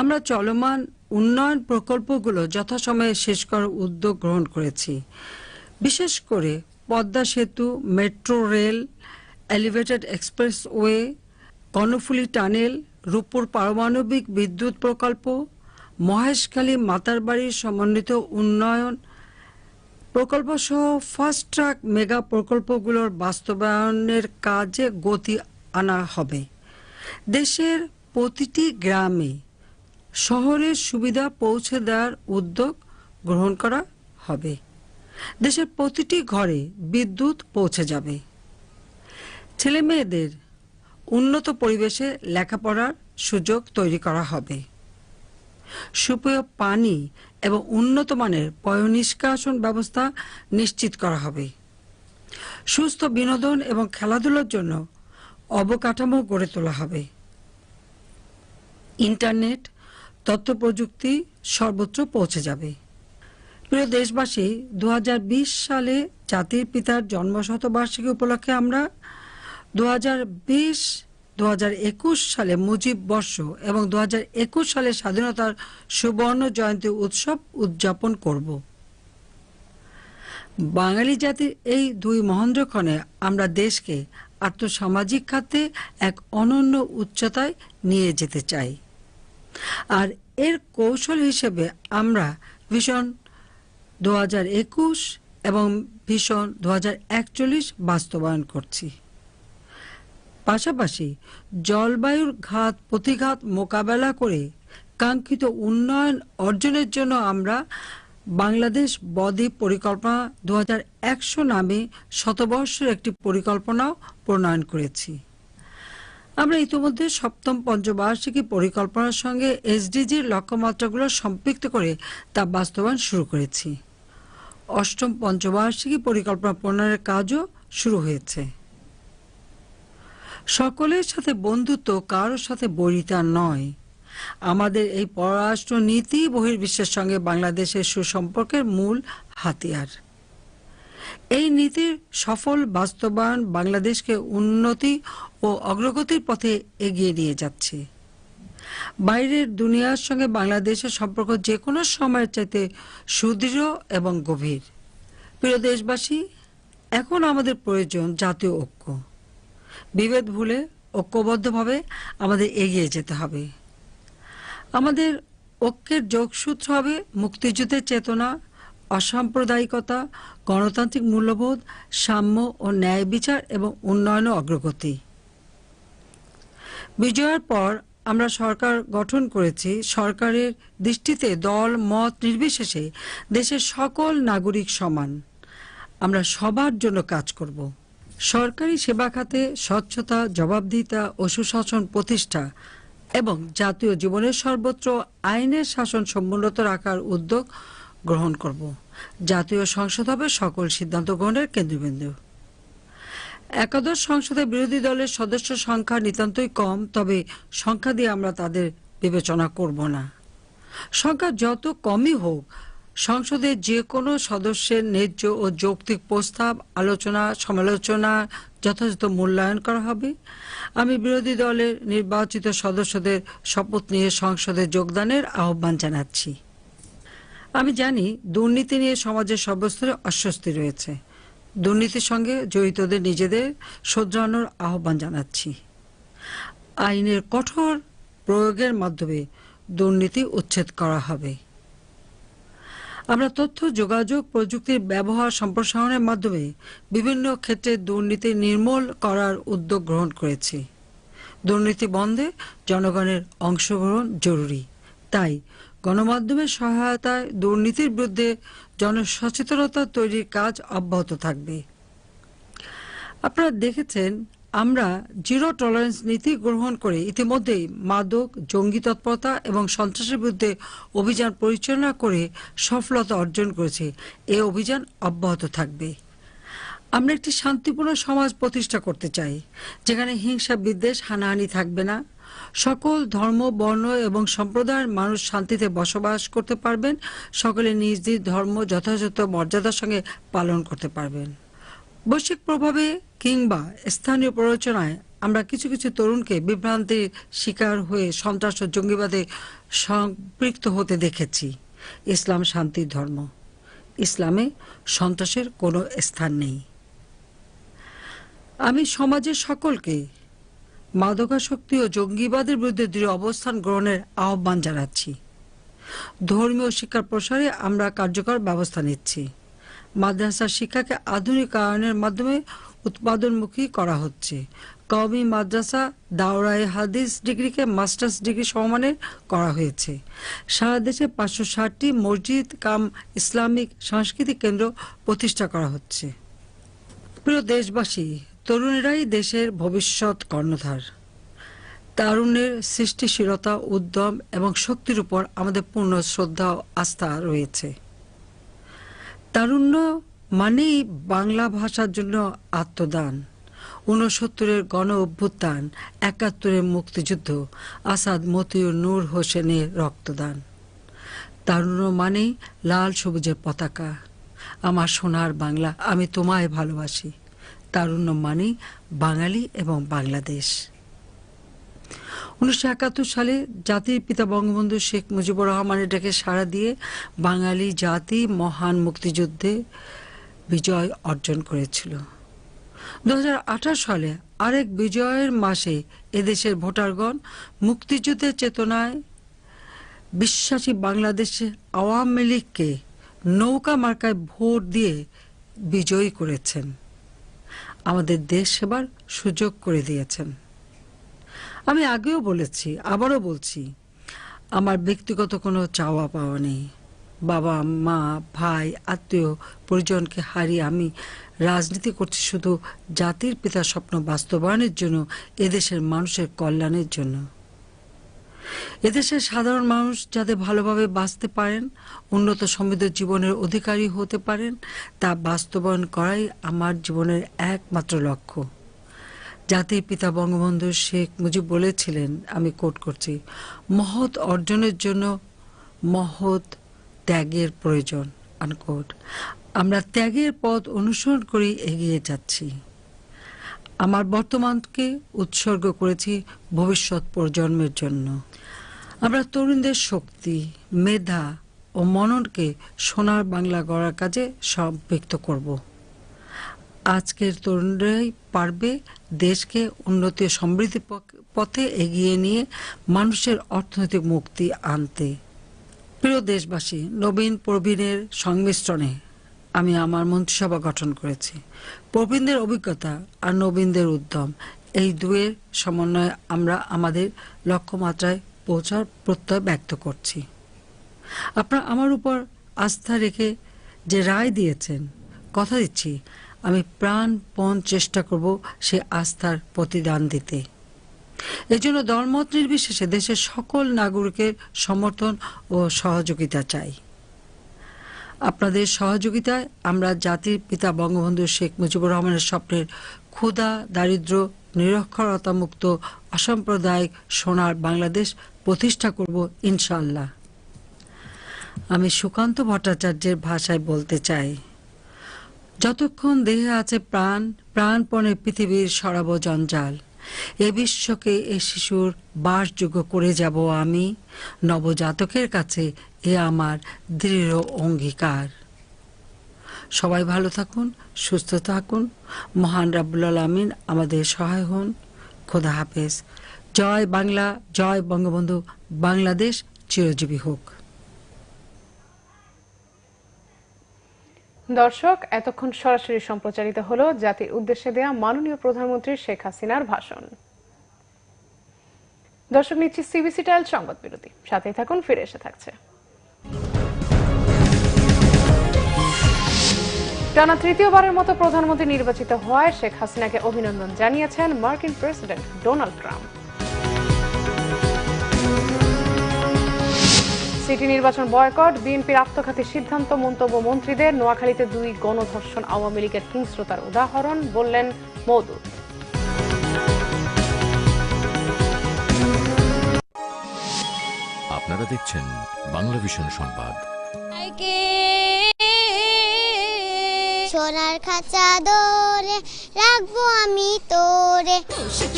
আমরা চলমান উন্নয়ন প্রকল্পগুলো যথাসময়ে শেষ করার উদ্যোগ গ্রহণ করেছি। বিশেষ করে পদ্মা সেতু, metro rail, elevated expressway, Karnaphuli tunnel, Rooppur পারমাণবিক বিদ্যুৎ প্রকল্প, মহেশখালী মাতারবাড়ির সমন্বিত উন্নয়ন প্রকল্প সহ ফাস্ট ট্র্যাক মেগা প্রকল্পগুলোর বাস্তবায়নের কাজে গতি আনা হবে। দেশের প্রতিটি গ্রামে শহরের সুবিধা পৌঁছে দেওয়ার উদ্যোগ গ্রহণ করা হবে। দেশের প্রতিটি ঘরে বিদ্যুৎ পৌঁছে যাবে। ছেলে মেয়েদের উন্নত পরিবেশে লেখাপড়ার সুযোগ তৈরি করা হবে। সুপেয় পানি এবং উন্নত মানের পয়ঃনিষ্কাশন ব্যবস্থা নিশ্চিত করা হবে। সুস্থ বিনোদন এবং খেলাধুলার জন্য অবকাঠামো গড়ে তোলা হবে। ইন্টারনেট, তথ্য প্রযুক্তি সর্বত্র পৌঁছে যাবে। প্রিয় দেশবাসী, 2020 সালে জাতির পিতার জন্মশতবার্ষিকী উপলক্ষে আমরা 2021 সালে মুজিব বর্ষ এবং 2021 সালে স্বাধীনতার সুবর্ণ জয়ন্তী উৎসব উদযাপন করব। বাঙালি জাতির এই 2 মহেন্দ্রক্ষণে আমরা দেশকে আর্থসামাজিক খাতে এক অনন্য উচ্চতায় নিয়ে যেতে চাই। আর এর কৌশল হিসেবে আমরা ভিশন 2021 এবং ভিশন 2041 বাস্তবায়ন করছি। পাশাপাশি জলবায়ুর প্রতিঘাত মোকাবেলা করে কাঙ্ক্ষিত উন্নয়ন অর্জনের জন্য আমরা বাংলাদেশ বদ্বীপ পরিকল্পনা 2100 নামে শতবর্ষের একটি পরিকল্পনাও প্রণয়ন করেছি। আমরা ইতিমধ্যে সপ্তম পঞ্চবার্ষিকী পরিকল্পনার সঙ্গে এসডিজির লক্ষ্যমাত্রাগুলো সম্পৃক্ত করে তা বাস্তবায়ন শুরু করেছি। অষ্টম পঞ্চবার্ষিকী পরিকল্পনা প্রণয়নের কাজও শুরু হয়েছে। সকলের সাথে বন্ধুত্ব, কারোর সাথে বৈরিতা নয়। আমাদের এই পররাষ্ট্র নীতি বহির্বিশ্বের সঙ্গে বাংলাদেশের সুসম্পর্কের মূল হাতিয়ার। এই নীতির সফল বাস্তবায়ন বাংলাদেশকে উন্নতি ও অগ্রগতির পথে এগিয়ে নিয়ে যাচ্ছে। বাইরের দুনিয়ার সঙ্গে বাংলাদেশের সম্পর্ক যে কোনো সময়ের চাইতে সুদৃঢ় এবং গভীর। প্রিয় দেশবাসী, এখন আমাদের প্রয়োজন জাতীয় ঐক্য। বিভেদ ভুলে ঐক্যবদ্ধভাবে আমাদের এগিয়ে যেতে হবে। আমাদের ঐক্যের যোগসূত্র হবে মুক্তিযুদ্ধের চেতনা, অসাম্প্রদায়িকতা, গণতান্ত্রিক মূল্যবোধ, সাম্য ও ন্যায় বিচার এবং উন্নয়ন ও অগ্রগতি। বিজয়ের পর আমরা সরকার গঠন করেছি। সরকারের দৃষ্টিতে দল মত নির্বিশেষে দেশের সকল নাগরিক সমান। আমরা সবার জন্য কাজ করব। সরকারি সেবা খাতে স্বচ্ছতা, জবাবদিহিতা ও সুশাসন প্রতিষ্ঠা এবং জাতীয় জীবনের সর্বত্র আইনের শাসন সমুন্নত রাখার উদ্যোগ গ্রহণ করব। জাতীয় সংসদ হবে সকল সিদ্ধান্ত গ্রহণের কেন্দ্রবিন্দু। একাদশ সংসদে বিরোধী দলের সদস্য সংখ্যা নিতান্তই কম, তবে সংখ্যা দিয়ে আমরা তাদের বিবেচনা করব না। সংখ্যা যত কমই হোক, সংসদের যে কোনো সদস্যের ন্যায্য ও যৌক্তিক প্রস্তাব, আলোচনা, সমালোচনা যথাযথ মূল্যায়ন করা হবে। আমি বিরোধী দলের নির্বাচিত সদস্যদের শপথ নিয়ে সংসদে যোগদানের আহ্বান জানাচ্ছি। আমি জানি দুর্নীতি নিয়ে সমাজের সর্বস্তরে অস্বস্তি রয়েছে। দুর্নীতির সঙ্গে জড়িতদের নিজেদের শোধরানোর আহ্বান জানাচ্ছি। আইনের কঠোর প্রয়োগের মাধ্যমে দুর্নীতি উচ্ছেদ করা হবে। আমরা তথ্য যোগাযোগ প্রযুক্তির ব্যবহার সম্প্রসারণের মাধ্যমে বিভিন্ন ক্ষেত্রে দুর্নীতি নির্মূল করার উদ্যোগ গ্রহণ করেছি। দুর্নীতি বন্ধে জনগণের অংশগ্রহণ জরুরি। তাই গণমাধ্যমের সহায়তায় দুর্নীতির বিরুদ্ধে জনসচেতনতা তৈরির কাজ অব্যাহত থাকবে। আপনারা দেখেছেন আমরা জিরো টলারেন্স নীতি গ্রহণ করে ইতিমধ্যেই মাদক, জঙ্গি তৎপরতা এবং সন্ত্রাসের বিরুদ্ধে অভিযান পরিচালনা করে সফলতা অর্জন করেছি। এই অভিযান অব্যাহত থাকবে। আমরা একটি শান্তিপূর্ণ সমাজ প্রতিষ্ঠা করতে চাই, যেখানে হিংসা, বিদ্বেষ, হানাহানি থাকবে না। সকল ধর্ম, বর্ণ এবং সম্প্রদায়ের মানুষ শান্তিতে বসবাস করতে পারবেন। সকলে নিজ নিজ ধর্ম যথাযথ মর্যাদার সঙ্গে পালন করতে পারবেন। বৈশ্বিক প্রভাবে কিংবা স্থানীয় প্ররোচনায় আমরা কিছু কিছু তরুণকে বিভ্রান্তির শিকার হয়ে সন্ত্রাস ও জঙ্গিবাদে সম্পৃক্ত হতে দেখেছি। ইসলাম শান্তির ধর্ম। ইসলামে সন্ত্রাসের কোনো স্থান নেই। আমি সমাজের সকলকে মাদকাসক্তি ও জঙ্গিবাদের বিরুদ্ধে দৃঢ় অবস্থান গ্রহণের আহ্বান জানাচ্ছি। ধর্মীয় শিক্ষার প্রসারে আমরা কার্যকর ব্যবস্থা নিচ্ছি। মাদ্রাসা শিক্ষাকে আধুনিকায়নের মাধ্যমে উৎপাদনমুখী করা হচ্ছে। কওমি মাদ্রাসা দাওরায়ে হাদিস ডিগ্রিকে মাস্টার্স ডিগ্রি সমমানের করা হয়েছে। সারা দেশে 560টি মসজিদ কাম ইসলামিক সাংস্কৃতিক কেন্দ্র প্রতিষ্ঠা করা হচ্ছে। প্রিয় দেশবাসী, তরুণেরাই দেশের ভবিষ্যৎ কর্ণধার। তারুণ্যের সৃষ্টিশীলতা, উদ্যম এবং শক্তির উপর আমাদের পূর্ণ শ্রদ্ধা ও আস্থা রয়েছে। তারুণ্য মানেই বাংলা ভাষার জন্য আত্মদান। 69-এর গণ অভ্যুত্থান, 71-এর মুক্তিযুদ্ধ, আসাদ, মতিউর, নূর হোসেনের রক্তদান। তারুণ্য মানেই লাল সবুজের পতাকা। আমার সোনার বাংলা, আমি তোমায় ভালোবাসি। তারুণ্য মানেই বাঙালি এবং বাংলাদেশ। 1971 সালে জাতির পিতা বঙ্গবন্ধু শেখ মুজিবুর রহমানের ডাকে সাড়া দিয়ে বাঙালি জাতি মহান মুক্তিযুদ্ধে বিজয় অর্জন করেছিল। 2018 সালে আরেক বিজয়ের মাসে এদেশের ভোটারগণ মুক্তিযুদ্ধের চেতনায় বিশ্বাসী বাংলাদেশে আওয়ামী লীগকে নৌকা মার্কায় ভোট দিয়ে বিজয়ী করেছেন, আমাদের দেশ সেবার সুযোগ করে দিয়েছেন। আমি আগেও বলেছি, আবারও বলছি, আমার ব্যক্তিগত কোনো চাওয়া পাওয়া নেই। বাবা মা ভাই আত্মীয় পরিজনকে হারিয়ে আমি রাজনীতি করছি শুধু জাতির পিতার স্বপ্ন বাস্তবায়নের জন্য, এদেশের মানুষের কল্যাণের জন্য। এদেশের সাধারণ মানুষ যাতে ভালোভাবে বাঁচতে পারেন, উন্নত সমৃদ্ধ জীবনের অধিকারী হতে পারেন, তা বাস্তবায়ন করাই আমার জীবনের একমাত্র লক্ষ্য। জাতির পিতা বঙ্গবন্ধু শেখ মুজিব বলেছিলেন, আমি কোট করছি, মহৎ অর্জনের জন্য মহৎ ত্যাগের প্রয়োজন, আনকোট। আমরা ত্যাগের পথ অনুসরণ করে এগিয়ে যাচ্ছি। আমার বর্তমানকে উৎসর্গ করেছি ভবিষ্যৎ প্রজন্মের জন্য। আমরা তরুণদের শক্তি, মেধা ও মননকে সোনার বাংলা গড়ার কাজে সম্পৃক্ত করব। আজকের তরুণরাই পারবে দেশকে উন্নতি ও সমৃদ্ধি পথে এগিয়ে নিয়ে মানুষের অর্থনৈতিক মুক্তি আনতে। প্রিয় দেশবাসী, নবীন প্রবীণের সংমিশ্রণে আমি আমার মন্ত্রিসভা গঠন করেছি। প্রবীণদের অভিজ্ঞতা আর নবীনদের উদ্যম, এই দুয়ের সমন্বয়ে আমরা আমাদের লক্ষ্যমাত্রায় পৌঁছার প্রত্যয় ব্যক্ত করছি। আপনারা আমার উপর আস্থা রেখে যে রায় দিয়েছেন, কথা দিচ্ছি আমি প্রাণপণ চেষ্টা করব সে আস্থার প্রতিদান দিতে। এজন্য দলমত নির্বিশেষে দেশের সকল নাগরিকের সমর্থন ও সহযোগিতা চাই। আপনাদের সহযোগিতায় আমরা জাতির পিতা বঙ্গবন্ধু শেখ মুজিবুর রহমানের স্বপ্নের ক্ষুধা, দারিদ্র, নিরক্ষরতা মুক্ত অসাম্প্রদায়িক সোনার বাংলাদেশ প্রতিষ্ঠা করব ইনশাআল্লাহ। আমি সুকান্ত ভট্টাচার্যের ভাষায় বলতে চাই, যতক্ষণ দেহে আছে প্রাণ, প্রাণপণে পৃথিবীর সরাব জঞ্জাল। এ বিশ্বকে এ শিশুর বাসযোগ্য করে যাব আমি, নবজাতকের কাছে এ আমার দৃঢ় অঙ্গীকার। সবাই ভালো থাকুন, সুস্থ থাকুন, মহান রাব্বুল আলামিন আমাদের সহায় হন। খোদা হাফেজ। জয় বাংলা, জয় বঙ্গবন্ধু, বাংলাদেশ চিরজীবী হোক। দর্শক, এতক্ষণ সরাসরি সম্প্রচারিত হলো জাতির উদ্দেশ্যে দেয়া মাননীয় প্রধানমন্ত্রী শেখ হাসিনার ভাষণ। দর্শক, নিচ্ছি সিবিসি টাইল সংবাদ বিরতি, সাথেই থাকুন, ফিরে এসে থাকছে। টানা তৃতীয়বারের মতো প্রধানমন্ত্রী নির্বাচিত হওয়ায় শেখ হাসিনাকে অভিনন্দন জানিয়েছেন মার্কিন প্রেসিডেন্ট ডোনাল্ড ট্রাম্প। সিটি নির্বাচন বয়কট, বিএনপির আত্মঘাতী সিদ্ধান্ত, মন্তব্য মন্ত্রীদের, নোয়াখালীতে 2 গণধর্ষণ আওয়ামী লীগের হিংস্রতার উদাহরণ, বললেন মওদুদ। আপনারা দেখছেন বাংলা ভিশন সংবাদ। সোনার খাঁচা দোরে রাখবো আমি তোরে।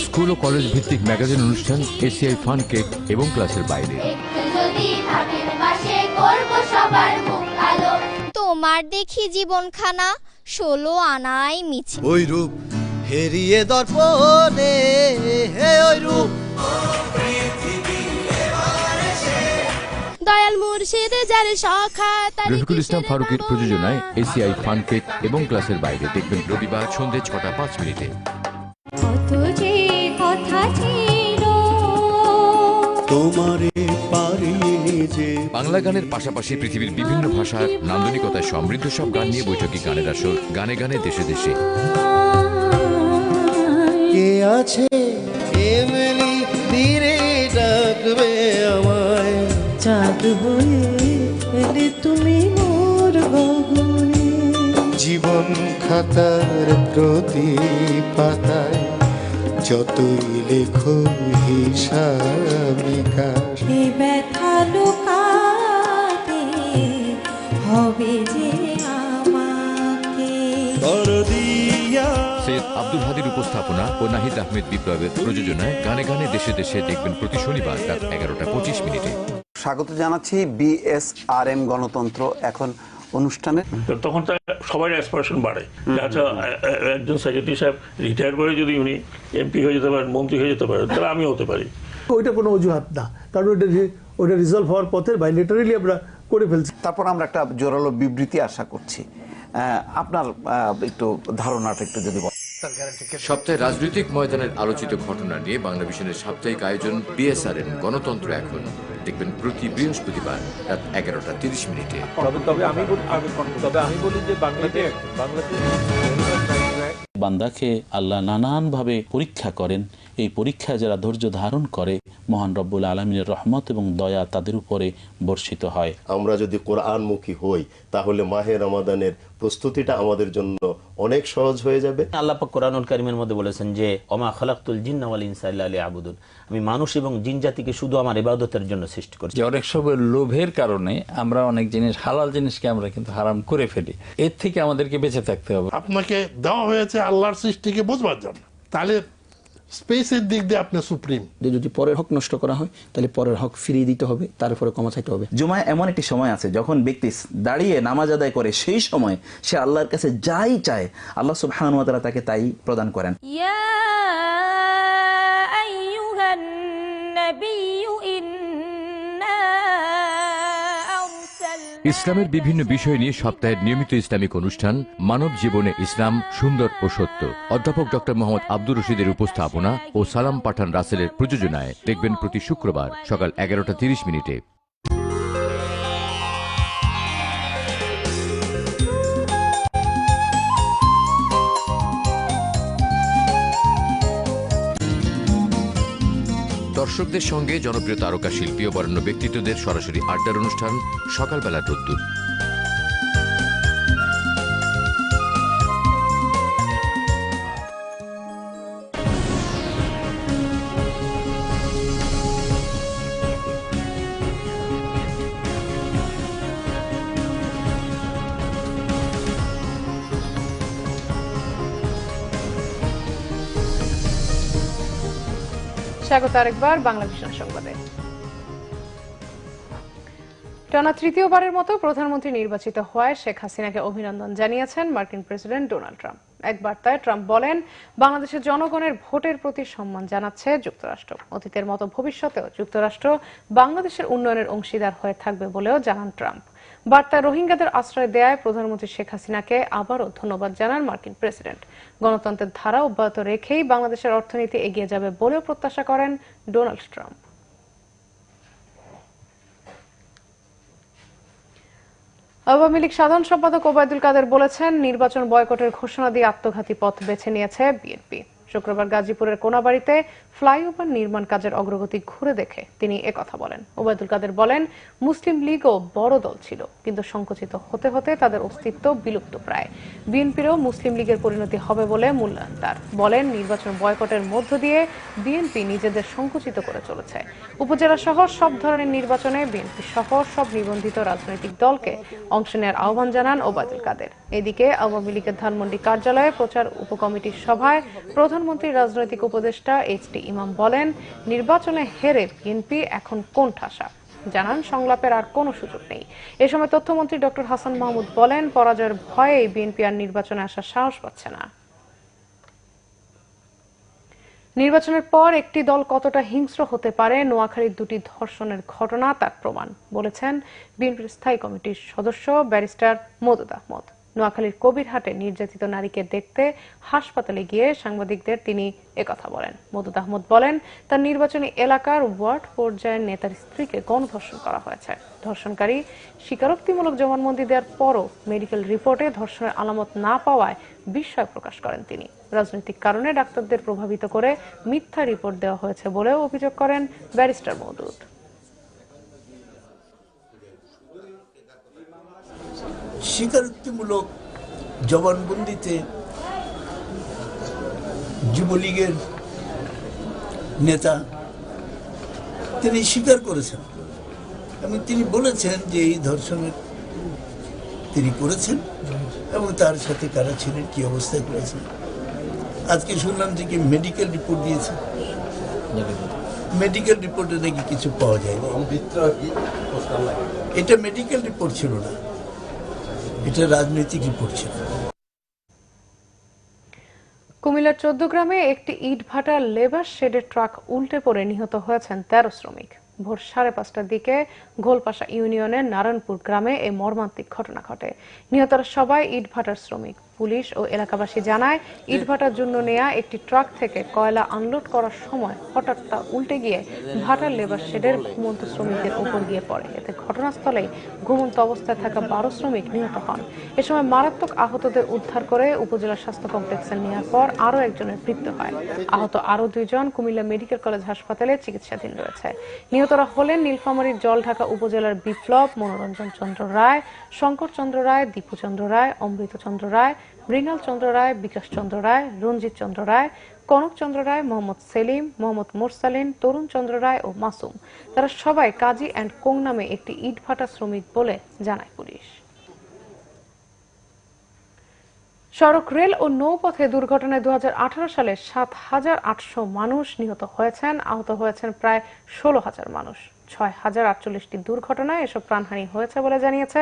স্কুল ও কলেজ ভিত্তিক ম্যাগাজিন অনুষ্ঠান এসিআই ফান কেক এবং ক্লাসের বাইরে। তোমার দেখি জীবনখানা 16 আনায় মিছে। ওই রূপ হেরিয়ে দর্পণে, হে ওই রূপ। দয়াল মুর্শিদ যার সখা, রফিকুল ইসলাম ফারুকের প্রযোজনায় এসিআই ফান কেক এবং ক্লাসের বাইরে দেখবেন রবিবার সন্ধ্যে 6:05। কত যে কথা ছিল তোমারে পারিনি যে। বাংলা গানের পাশাপাশি পৃথিবীর বিভিন্ন ভাষার নান্দনিকতায় সমৃদ্ধ সব গান নিয়ে বৈঠকি গানের আসর গানে গানে দেশে দেশে। কে আছে এমনি ধীরে ডাকবে আমায়, চাঁদ হয়ে এলে তুমি মোর গগনে। জীবন খাতার প্রতি পাতায় যতই লেখো হিসাবিকার। এ ব্যথা লুকাতে হবে যে আমাকে। সৈয়দ আব্দুল হাদির উপস্থাপনা ও নাহিদ আহমেদ বিপ্লবের প্রযোজনায় গানে গানে দেশে দেশে দেখবেন প্রতি শনিবার রাত 11:25। স্বাগত জানাচ্ছি বিএসআরএম গণতন্ত্র এখন অনুষ্ঠানে। তখন তো সবাই অ্যাসপিরেশন বাড়ে। আচ্ছা, একজন সেক্রেটারি সাহেব রিটায়ার করে যদি উনি এমপি হয়ে যেতে পারেন, মন্ত্রী হয়ে যেতে পারেন, তাহলে আমিও হতে পারি। ওইটা কোনো অজুহাত না, কারণ ওইটা রিজলভ হওয়ার পথে বাইলেটারালি আমরা করে ফেলছি। তারপর আমরা একটা জোরালো বিবৃতি আশা করছি। আপনার একটু ধারণাটা একটু যদি বলেন। সপ্তাহে রাজনৈতিক ময়দানের আলোচিত ঘটনা নিয়ে বাংলাদেশের সাপ্তাহিক আয়োজন বিএসআরএন গণতন্ত্র এখন, দেখবেন প্রতি বৃহস্পতিবার রাত 11:30। তবে আমি বলি যে বাংলাদেশ বান্দাকে আল্লাহ নানানভাবে পরীক্ষা করেন। এই পরীক্ষায় যারা ধৈর্য ধারণ করে মহান রব্বুল আলমিনের রহমত এবং দয়া তাদের উপরে বর্ষিত হয়। আমরা যদি কোরআনমুখী হই তাহলে মাহে রমাদানের প্রস্তুতিটা আমাদের জন্য অনেক সহজ হয়ে যাবে। আল্লাহ পাক কোরআনুল কারীমের মধ্যে বলেছেন যে ওমা খালাকতুল জিন্না ওয়াল ইনসা ইল্লা লিয়াবুদুন, আমি মানুষ এবং জিন জাতিকে শুধু আমার ইবাদতের জন্য সৃষ্টি করেছি। অনেক সময় লোভের কারণে আমরা অনেক জিনিস, হালাল জিনিসকে আমরা কিন্তু হারাম করে ফেলি। এর থেকে আমাদেরকে বেঁচে থাকতে হবে। আপনাকে দেওয়া হয়েছে আল্লাহর সৃষ্টিকে বোঝবার জন্য, তাহলে স্পেসের দিক দিয়ে আপনি সুপ্রিম। যদি পরের হক নষ্ট করা হয় তাহলে পরের হক ফিরিয়ে দিতে হবে, তারপরে ক্ষমা চাইতে হবে। জুমায় এমন একটি সময় আছে যখন ব্যক্তি দাঁড়িয়ে নামাজ আদায় করে, সেই সময় সে আল্লাহর কাছে যাই চায় আল্লাহ সুবহানাহু ওয়া তাআলা তাকে তাই প্রদান করেন। ইয়া আইয়ুহান নাবিয়্যু ইন্না ইসলামের বিভিন্ন বিষয় নিয়ে সপ্তাহের নিয়মিত ইসলামিক অনুষ্ঠান মানব জীবনে ইসলাম সুন্দর ও সত্য, অধ্যাপক ডক্টর মোহাম্মদ আব্দুর রশিদের উপস্থাপনা ও সালাম পাঠান রাসেলের প্রযোজনায় দেখবেন প্রতি শুক্রবার সকাল 11:30। দর্শকদের সঙ্গে জনপ্রিয় তারকা শিল্পী ও বরেণ্য ব্যক্তিত্বদের সরাসরি আড্ডার অনুষ্ঠান সকালবেলা রোদ্দুর। স্বাগত আরেকবার বাংলা ভিশন সংবাদে। টানা তৃতীয়বারের মতো প্রধানমন্ত্রী নির্বাচিত হওয়ায় শেখ হাসিনাকে অভিনন্দন জানিয়েছেন মার্কিন প্রেসিডেন্ট ডোনাল্ড ট্রাম্প। এক বার্তায় ট্রাম্প বলেন, বাংলাদেশের জনগণের ভোটের প্রতি সম্মান জানাচ্ছে যুক্তরাষ্ট্র। অতীতের মতো ভবিষ্যতেও যুক্তরাষ্ট্র বাংলাদেশের উন্নয়নের অংশীদার হয়ে থাকবে বলেও জানান ট্রাম্প। বার্তায় রোহিঙ্গাদের আশ্রয় দেয়ায় প্রধানমন্ত্রী শেখ হাসিনাকে আবারও ধন্যবাদ জানান মার্কিন প্রেসিডেন্ট। গণতন্ত্রের ধারা অব্যাহত রেখেই বাংলাদেশের অর্থনীতি এগিয়ে যাবে বলেও প্রত্যাশা করেন ডোনাল্ড ট্রাম্প। আওয়ামী লীগ সাধারণ সম্পাদক ওবায়দুল কাদের বলেছেন, নির্বাচন বয়কটের ঘোষণা দিয়ে আত্মঘাতী পথ বেছে নিয়েছে বিএনপি। শুক্রবার গাজীপুরের কোনাবাড়িতে ফ্লাইওভার নির্মাণ কাজের অগ্রগতি ঘুরে দেখে তিনি একথা বলেন। ওবায়দুল কাদের বলেন, মুসলিম লীগও বড় দল ছিল, কিন্তু সংকুচিত হতে হতে তাদের অস্তিত্ব বিলুপ্ত প্রায়। বিএনপিরও মুসলিম লীগের পরিণতি হবে বলে মূল্যায়ন তার। বলেন, নির্বাচন বয়কটের মধ্য দিয়ে বিএনপি নিজেদের সংকুচিত করে চলেছে। উপজেলা সহ সব ধরনের নির্বাচনে বিএনপি সহ সব নিবন্ধিত রাজনৈতিক দলকে অংশ নেওয়ার আহ্বান জানান ওবায়দুল কাদের। এদিকে আওয়ামী লীগের ধানমন্ডি কার্যালয়ে প্রচার উপকমিটির সভায় প্রধানমন্ত্রীর রাজনৈতিক উপদেষ্টা এইচ.টি. ইমাম বলেন, নির্বাচনে হেরে বিএনপি এখন কোণঠাসা। জানান, সংলাপের আর কোনো সুযোগ নেই। এ সময় তথ্যমন্ত্রী ডক্টর হাসান মাহমুদ বলেন, পরাজয়ের ভয়ে বিএনপি আর নির্বাচনে আসার সাহস পাচ্ছে না। নির্বাচনের পর একটি দল কতটা হিংস্র হতে পারে, নোয়াখালীর দুটি ধর্ষণের ঘটনা তার প্রমাণ, বলেছেন বিএনপির স্থায়ী কমিটির সদস্য ব্যারিস্টার মওদুদ আহমদ। নোয়াখালীর কবিরহাটে নির্যাতিত নারীকে দেখতে হাসপাতালে গিয়ে সাংবাদিকদের তিনি একথা বলেন। মওদুদ আহমদ বলেন, তার নির্বাচনী এলাকার ওয়ার্ড পর্যায়ের নেতার স্ত্রীকে গণধর্ষণ করা হয়েছে। ধর্ষণকারী স্বীকারোক্তিমূলক জবানবন্দি দেওয়ার পরও মেডিকেল রিপোর্টে ধর্ষণের আলামত না পাওয়ায় বিস্ময় প্রকাশ করেন তিনি। রাজনৈতিক কারণে ডাক্তারদের প্রভাবিত করে মিথ্যা রিপোর্ট দেওয়া হয়েছে বলেও অভিযোগ করেন ব্যারিস্টার মওদুদ। স্বীকারোক্তিমূলক জবানবন্দিতে যুবলীগের নেতা তিনি স্বীকার করেছেন এবং তিনি বলেছেন যে এই ধর্ষণের তিনি করেছেন এবং তার সাথে কারা ছিলেন, কি অবস্থায় করেছেন। আজকে শুনলাম যে কি মেডিকেল রিপোর্ট দিয়েছে, মেডিকেল রিপোর্টে নাকি কিছু পাওয়া যায়নি। এটা মেডিকেল রিপোর্ট ছিল না, এটা রাজনীতিকই পড়ছে না। কুমিল্লার ১৪ গ্রামে একটি ইট ভাটার লেবার শেডের ট্রাক উল্টে পড়ে নিহত হয়েছেন ১৩ শ্রমিক। ভোর ৫:৩০টার দিকে গোলপাশা ইউনিয়নের নারায়ণপুর গ্রামে এই মর্মান্তিক ঘটনা ঘটে। নিহতরা সবাই ইট ভাটার শ্রমিক। পুলিশ ও এলাকাবাসী জানায়, ইট ভাটার জন্য নেয়া একটি ট্রাক থেকে কয়লা আনলোড করার সময় হঠাৎ তা উল্টে গিয়ে ভাটার লেবার শেডের ঘুমন্ত শ্রমিকদের উপর গিয়ে পড়ে। এতে ঘটনাস্থলে ঘুমন্ত অবস্থায় থাকা ১২ শ্রমিক নিহত হন। এ সময় মারাত্মক আহতদের উদ্ধার করে উপজেলা স্বাস্থ্য কমপ্লেক্সে নেওয়ার পর আরও একজনের মৃত্যু হয়। আহত আরও ২ জন কুমিল্লা মেডিকেল কলেজ হাসপাতালে চিকিৎসাধীন রয়েছে। নিহতরা হলেন নীলফামারীর জলঢাকা উপজেলার বিপ্লব, মনোরঞ্জন চন্দ্র রায়, শঙ্কর চন্দ্র রায়, দীপু চন্দ্র রায়, অমৃত চন্দ্র রায়, মৃণাল চন্দ্র রায়, বিকাশ চন্দ্র রায়, রঞ্জিত চন্দ্র রায়, কনক চন্দ্র রায়, মোহাম্মদ সেলিম, মোহাম্মদ মোরসালিন, তরুণ চন্দ্র রায় ও মাসুম। তারা সবাই কাজী অ্যান্ড কোং নামে একটি ইটভাটা শ্রমিক বলে জানায় পুলিশ। সড়ক, রেল ও নৌপথে দুর্ঘটনায় ২০১৮ সালে ৭,৮০০ মানুষ নিহত হয়েছেন, আহত হয়েছেন প্রায় ১৬,০০০ মানুষ। ৬,০৪৮টি দুর্ঘটনায় এসব প্রাণহানি হয়েছে বলে জানিয়েছে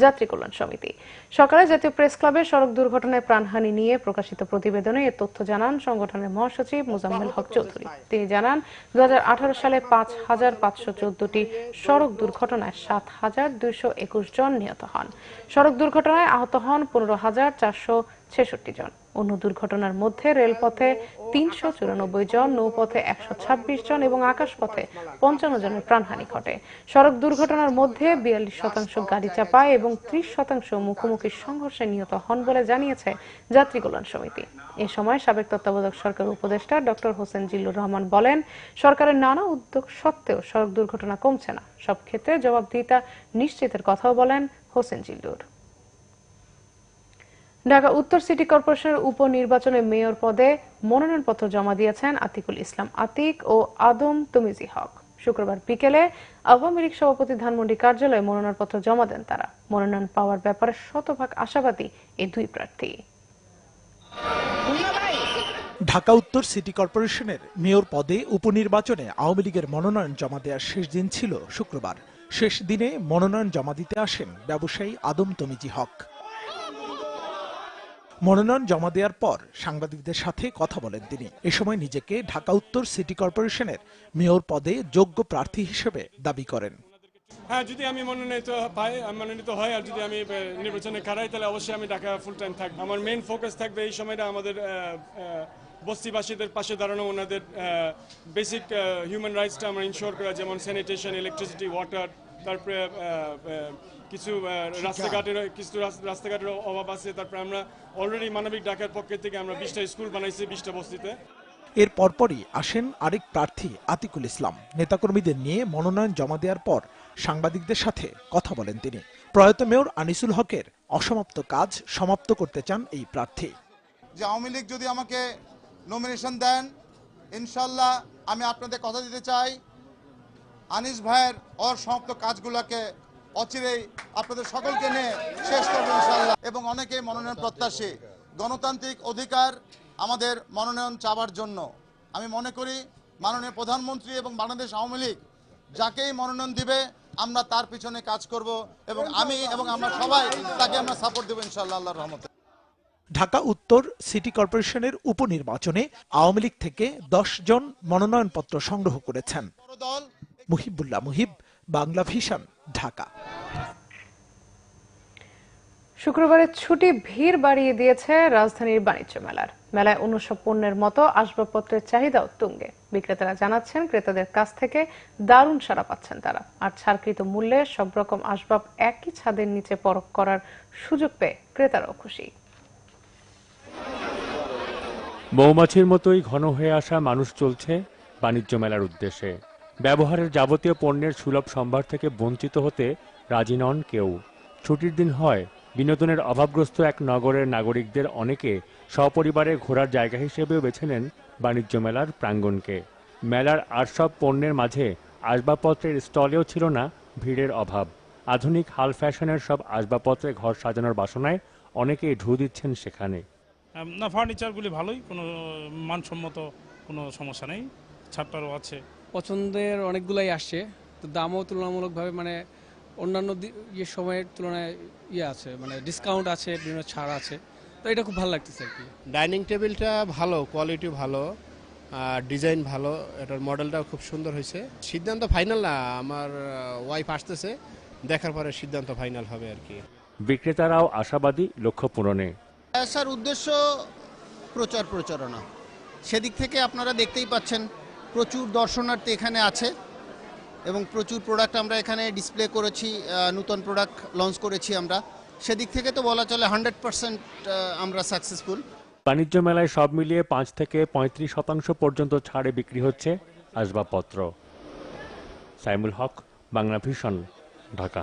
যাত্রী কল্যাণ সমিতি। সকালে জাতীয় প্রেস ক্লাবে সড়ক দুর্ঘটনায় প্রাণহানি নিয়ে প্রকাশিত প্রতিবেদনে এ তথ্য জানান সংগঠনের মহাসচিব মোজাম্মেল হক চৌধুরী। তিনি জানান, ২০১৮ সালে ৫,৫১৪টি সড়ক দুর্ঘটনায় ৭,২২২ জন নিহত হন। সড়ক দুর্ঘটনায় আহত হন ১৫,৪৬৬ জন। অন্য দুর্ঘটনার মধ্যে রেলপথে ৩৯৪ জন, নৌপথে ১২৬ জন এবং আকাশপথে ৫৫ জনের প্রাণহানি ঘটে। সড়ক দুর্ঘটনার মধ্যে ৪২% গাড়ি চাপায় এবং ৩০% মুখোমুখি সংঘর্ষে নিহত হন বলে জানিয়েছে যাত্রী কল্যাণ সমিতি। এ সময় সাবেক তত্ত্বাবধায়ক সরকার উপদেষ্টা ডক্টর হোসেন জিল্লুর রহমান বলেন, সরকারের নানা উদ্যোগ সত্ত্বেও সড়ক দুর্ঘটনা কমছে না। সব ক্ষেত্রে জবাবদিহিতা নিশ্চিতের কথাও বলেন হোসেন জিল্লুর। ঢাকা উত্তর সিটি কর্পোরেশনের উপনির্বাচনে মেয়র পদে মনোনয়নপত্র জমা দিয়েছেন আতিকুল ইসলাম আতিক ও আদম তমিজি হক। শুক্রবার বিকেলে আওয়ামী লীগ সভাপতি ধানমন্ডি কার্যালয়ে মনোনয়নপত্র জমা দেন তারা। মনোনয়ন পাওয়ার ব্যাপারে শতভাগ আশাবাদী এই দুই প্রার্থী। ঢাকা উত্তর সিটি কর্পোরেশনের মেয়র পদে উপনির্বাচনে আওয়ামী লীগের মনোনয়ন জমা দেওয়ার শেষ দিন ছিল শুক্রবার। শেষ দিনে মনোনয়ন জমা দিতে আসেন ব্যবসায়ী আদম তমিজি হক। মনোনয়ন জমা দেওয়ার পর সাংবাদিকদের সাথে কথা বলেন তিনি। এ সময় নিজেকে ঢাকা উত্তর সিটি কর্পোরেশনের মেয়র পদে যোগ্য প্রার্থী হিসেবে দাবি করেন। হ্যাঁ, যদি আমি মনোনীত হয় আর যদি আমি নির্বাচনে খারাই, তাহলে অবশ্যই আমি ঢাকা ফুল টাইম থাকবো। আমার মেইন ফোকাস থাকবে এই সময়টা আমাদের বস্তিবাসীদের পাশে দাঁড়ানো, ওনাদের বেসিক হিউম্যান রাইটসটা আমরা ইনশোর করা, যেমন স্যানিটেশন, ইলেকট্রিসিটি, ওয়াটার, তারপরে কিছু রাস্তাঘাটের অভাব আছে। তারপরে আমরা অলরেডি মানবিক ঢাকার পক্ষ থেকে আমরা 20টা স্কুল বানাইছি 20টা বস্তিতে। এর পরপরই আসেন আরেক প্রার্থী আতিকুল ইসলাম। নেতাকর্মীদের নিয়ে মনোনয়ন জমা দেওয়ার পর সাংবাদিকদের সাথে কথা বলেন তিনি। প্রয়াত মেয়র আনিসুল হকের অসমাপ্ত কাজ সমাপ্ত করতে চান এই প্রার্থী। যে আওয়ামী লীগ যদি আমাকে নমিনেশন দেন, ইনশাল্লাহ আমি আপনাদের কথা দিতে চাই, আনিস ভাইয়ের অসমাপ্ত কাজগুলোকে অচিরেই আপনাদের সকলকে নিয়ে শেষ করবো ইনশাল্লাহ। এবং অনেকে মনোনয়ন প্রত্যাশী, গণতান্ত্রিক অধিকার আমাদের মনোনয়ন চাওয়ার জন্য। আমি মনে করি মাননীয় প্রধানমন্ত্রী এবং বাংলাদেশ আওয়ামী লীগ যাকেই মনোনয়ন দিবে আমরা তার পিছনে কাজ করব এবং আমরা সবাই তাকে আমরা সাপোর্ট দেবো ইনশাআল্লাহ আল্লাহর রহমতে। ঢাকা উত্তর সিটি কর্পোরেশনের উপনির্বাচনে আওয়ামী লীগ থেকে 10 জন মনোনয়নপত্র সংগ্রহ করেছেন। মুহিবুল্লাহ মুহিব, বাংলা ভিশন, ঢাকা। শুক্রবারের ছুটি ভিড় বাড়িয়ে দিয়েছে রাজধানীর বাণিজ্য মেলার। মেলায় অন্যসব পণ্যের মতো আসবাবপত্রের চাহিদাও তুঙ্গে। বিক্রেতারা জানাচ্ছেন, ক্রেতাদের কাছ থেকে দারুণ সাড়া পাচ্ছেন তারা। আর ছাড়কৃত মূল্যে সব রকম আসবাব একই ছাদের নিচে পরখ করার সুযোগ পেয়ে ক্রেতারাও খুশি। মৌমাছির মতোই ঘন হয়ে আসা মানুষ চলছে বাণিজ্য মেলার উদ্দেশ্যে। ব্যবহারের যাবতীয় পণ্যের সুলভ সম্ভার থেকে বঞ্চিত হতে রাজি নন কেউ। ছুটির দিন হয়, বিনোদনের অভাবগ্রস্ত এক নগরের নাগরিকদের অনেকে সপরিবারে ঘোরার জায়গা হিসেবেও বেছে নেন বাণিজ্য মেলার প্রাঙ্গণকে। মেলার আর সব পণ্যের মাঝে আসবাবপত্রের স্টলেও ছিল না ভিড়ের অভাব। আধুনিক হাল ফ্যাশনের সব আসবাবপত্রে ঘর সাজানোর বাসনায় অনেকেই ঢু দিচ্ছেন সেখানে। না, ফার্নিচারগুলি ভালোই, কোনো মানসম্মত কোনো সমস্যা নেই, ছাড়টারও আছে। পছন্দের অনেকগুলাই আসছে, তো দামও তুলনামূলকভাবে অন্যান্য সময়ের তুলনায় আছে, মানে ডিসকাউন্ট আছে, বিভিন্ন ছাড় আছে, তো এটা খুব ভালো লাগতেছে আর কি। ডাইনিং টেবিলটা ভালো, কোয়ালিটি ভালো, ডিজাইন ভালো, এটার মডেলটাও খুব সুন্দর হয়েছে। সিদ্ধান্ত ফাইনাল না, আমার ওয়াইফ আসতেছে, দেখার পরে সিদ্ধান্ত ফাইনাল হবে আর কি। বিক্রেতারাও আশাবাদী লক্ষ্য পূরণে। স্যার, উদ্দেশ্য প্রচারণা, সেদিক থেকে আপনারা দেখতেই পাচ্ছেন প্রচুর দর্শনার্থী এখানে আছে এবং প্রচুর প্রোডাক্ট আমরা এখানে ডিসপ্লে করেছি, নতুন প্রোডাক্ট লঞ্চ করেছি আমরা। সেদিক থেকে তো বলা চলে 100% আমরা সাকসেসফুল। বাণিজ্য মেলায় সব মিলিয়ে 5 থেকে 35% পর্যন্ত ছাড়ে বিক্রি হচ্ছে আসবাবপত্র। সাইমুল হক, বাংলা ভিশন, ঢাকা।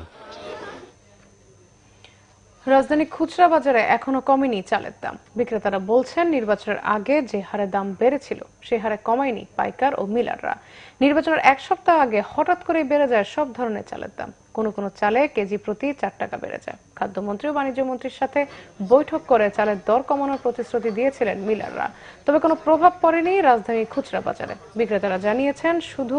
রাজধানী খুচরা বাজারে এখনো কমেনি চালের দাম। বিক্রেতারা বলছেন নির্বাচনের আগে যে হারে দাম বেড়েছিল সে হারে কমায়নি পাইকার ও মিলাররা। নির্বাচনের এক সপ্তাহ আগে হঠাৎ করে বেড়ে যায় সব ধরনের চালের দাম। কোনো কোনো চালে কেজি প্রতি 4 টাকা বেড়ে যায়। খাদ্যমন্ত্রী ও বাণিজ্য মন্ত্রীর সাথে বৈঠক করে চালের দর কমানোর প্রতিশ্রুতি দিয়েছিলেন মিলাররা, তবে কোনো প্রভাব পড়েনি রাজধানীর খুচরা বাজারে। বিক্রেতারা জানিয়েছেন শুধু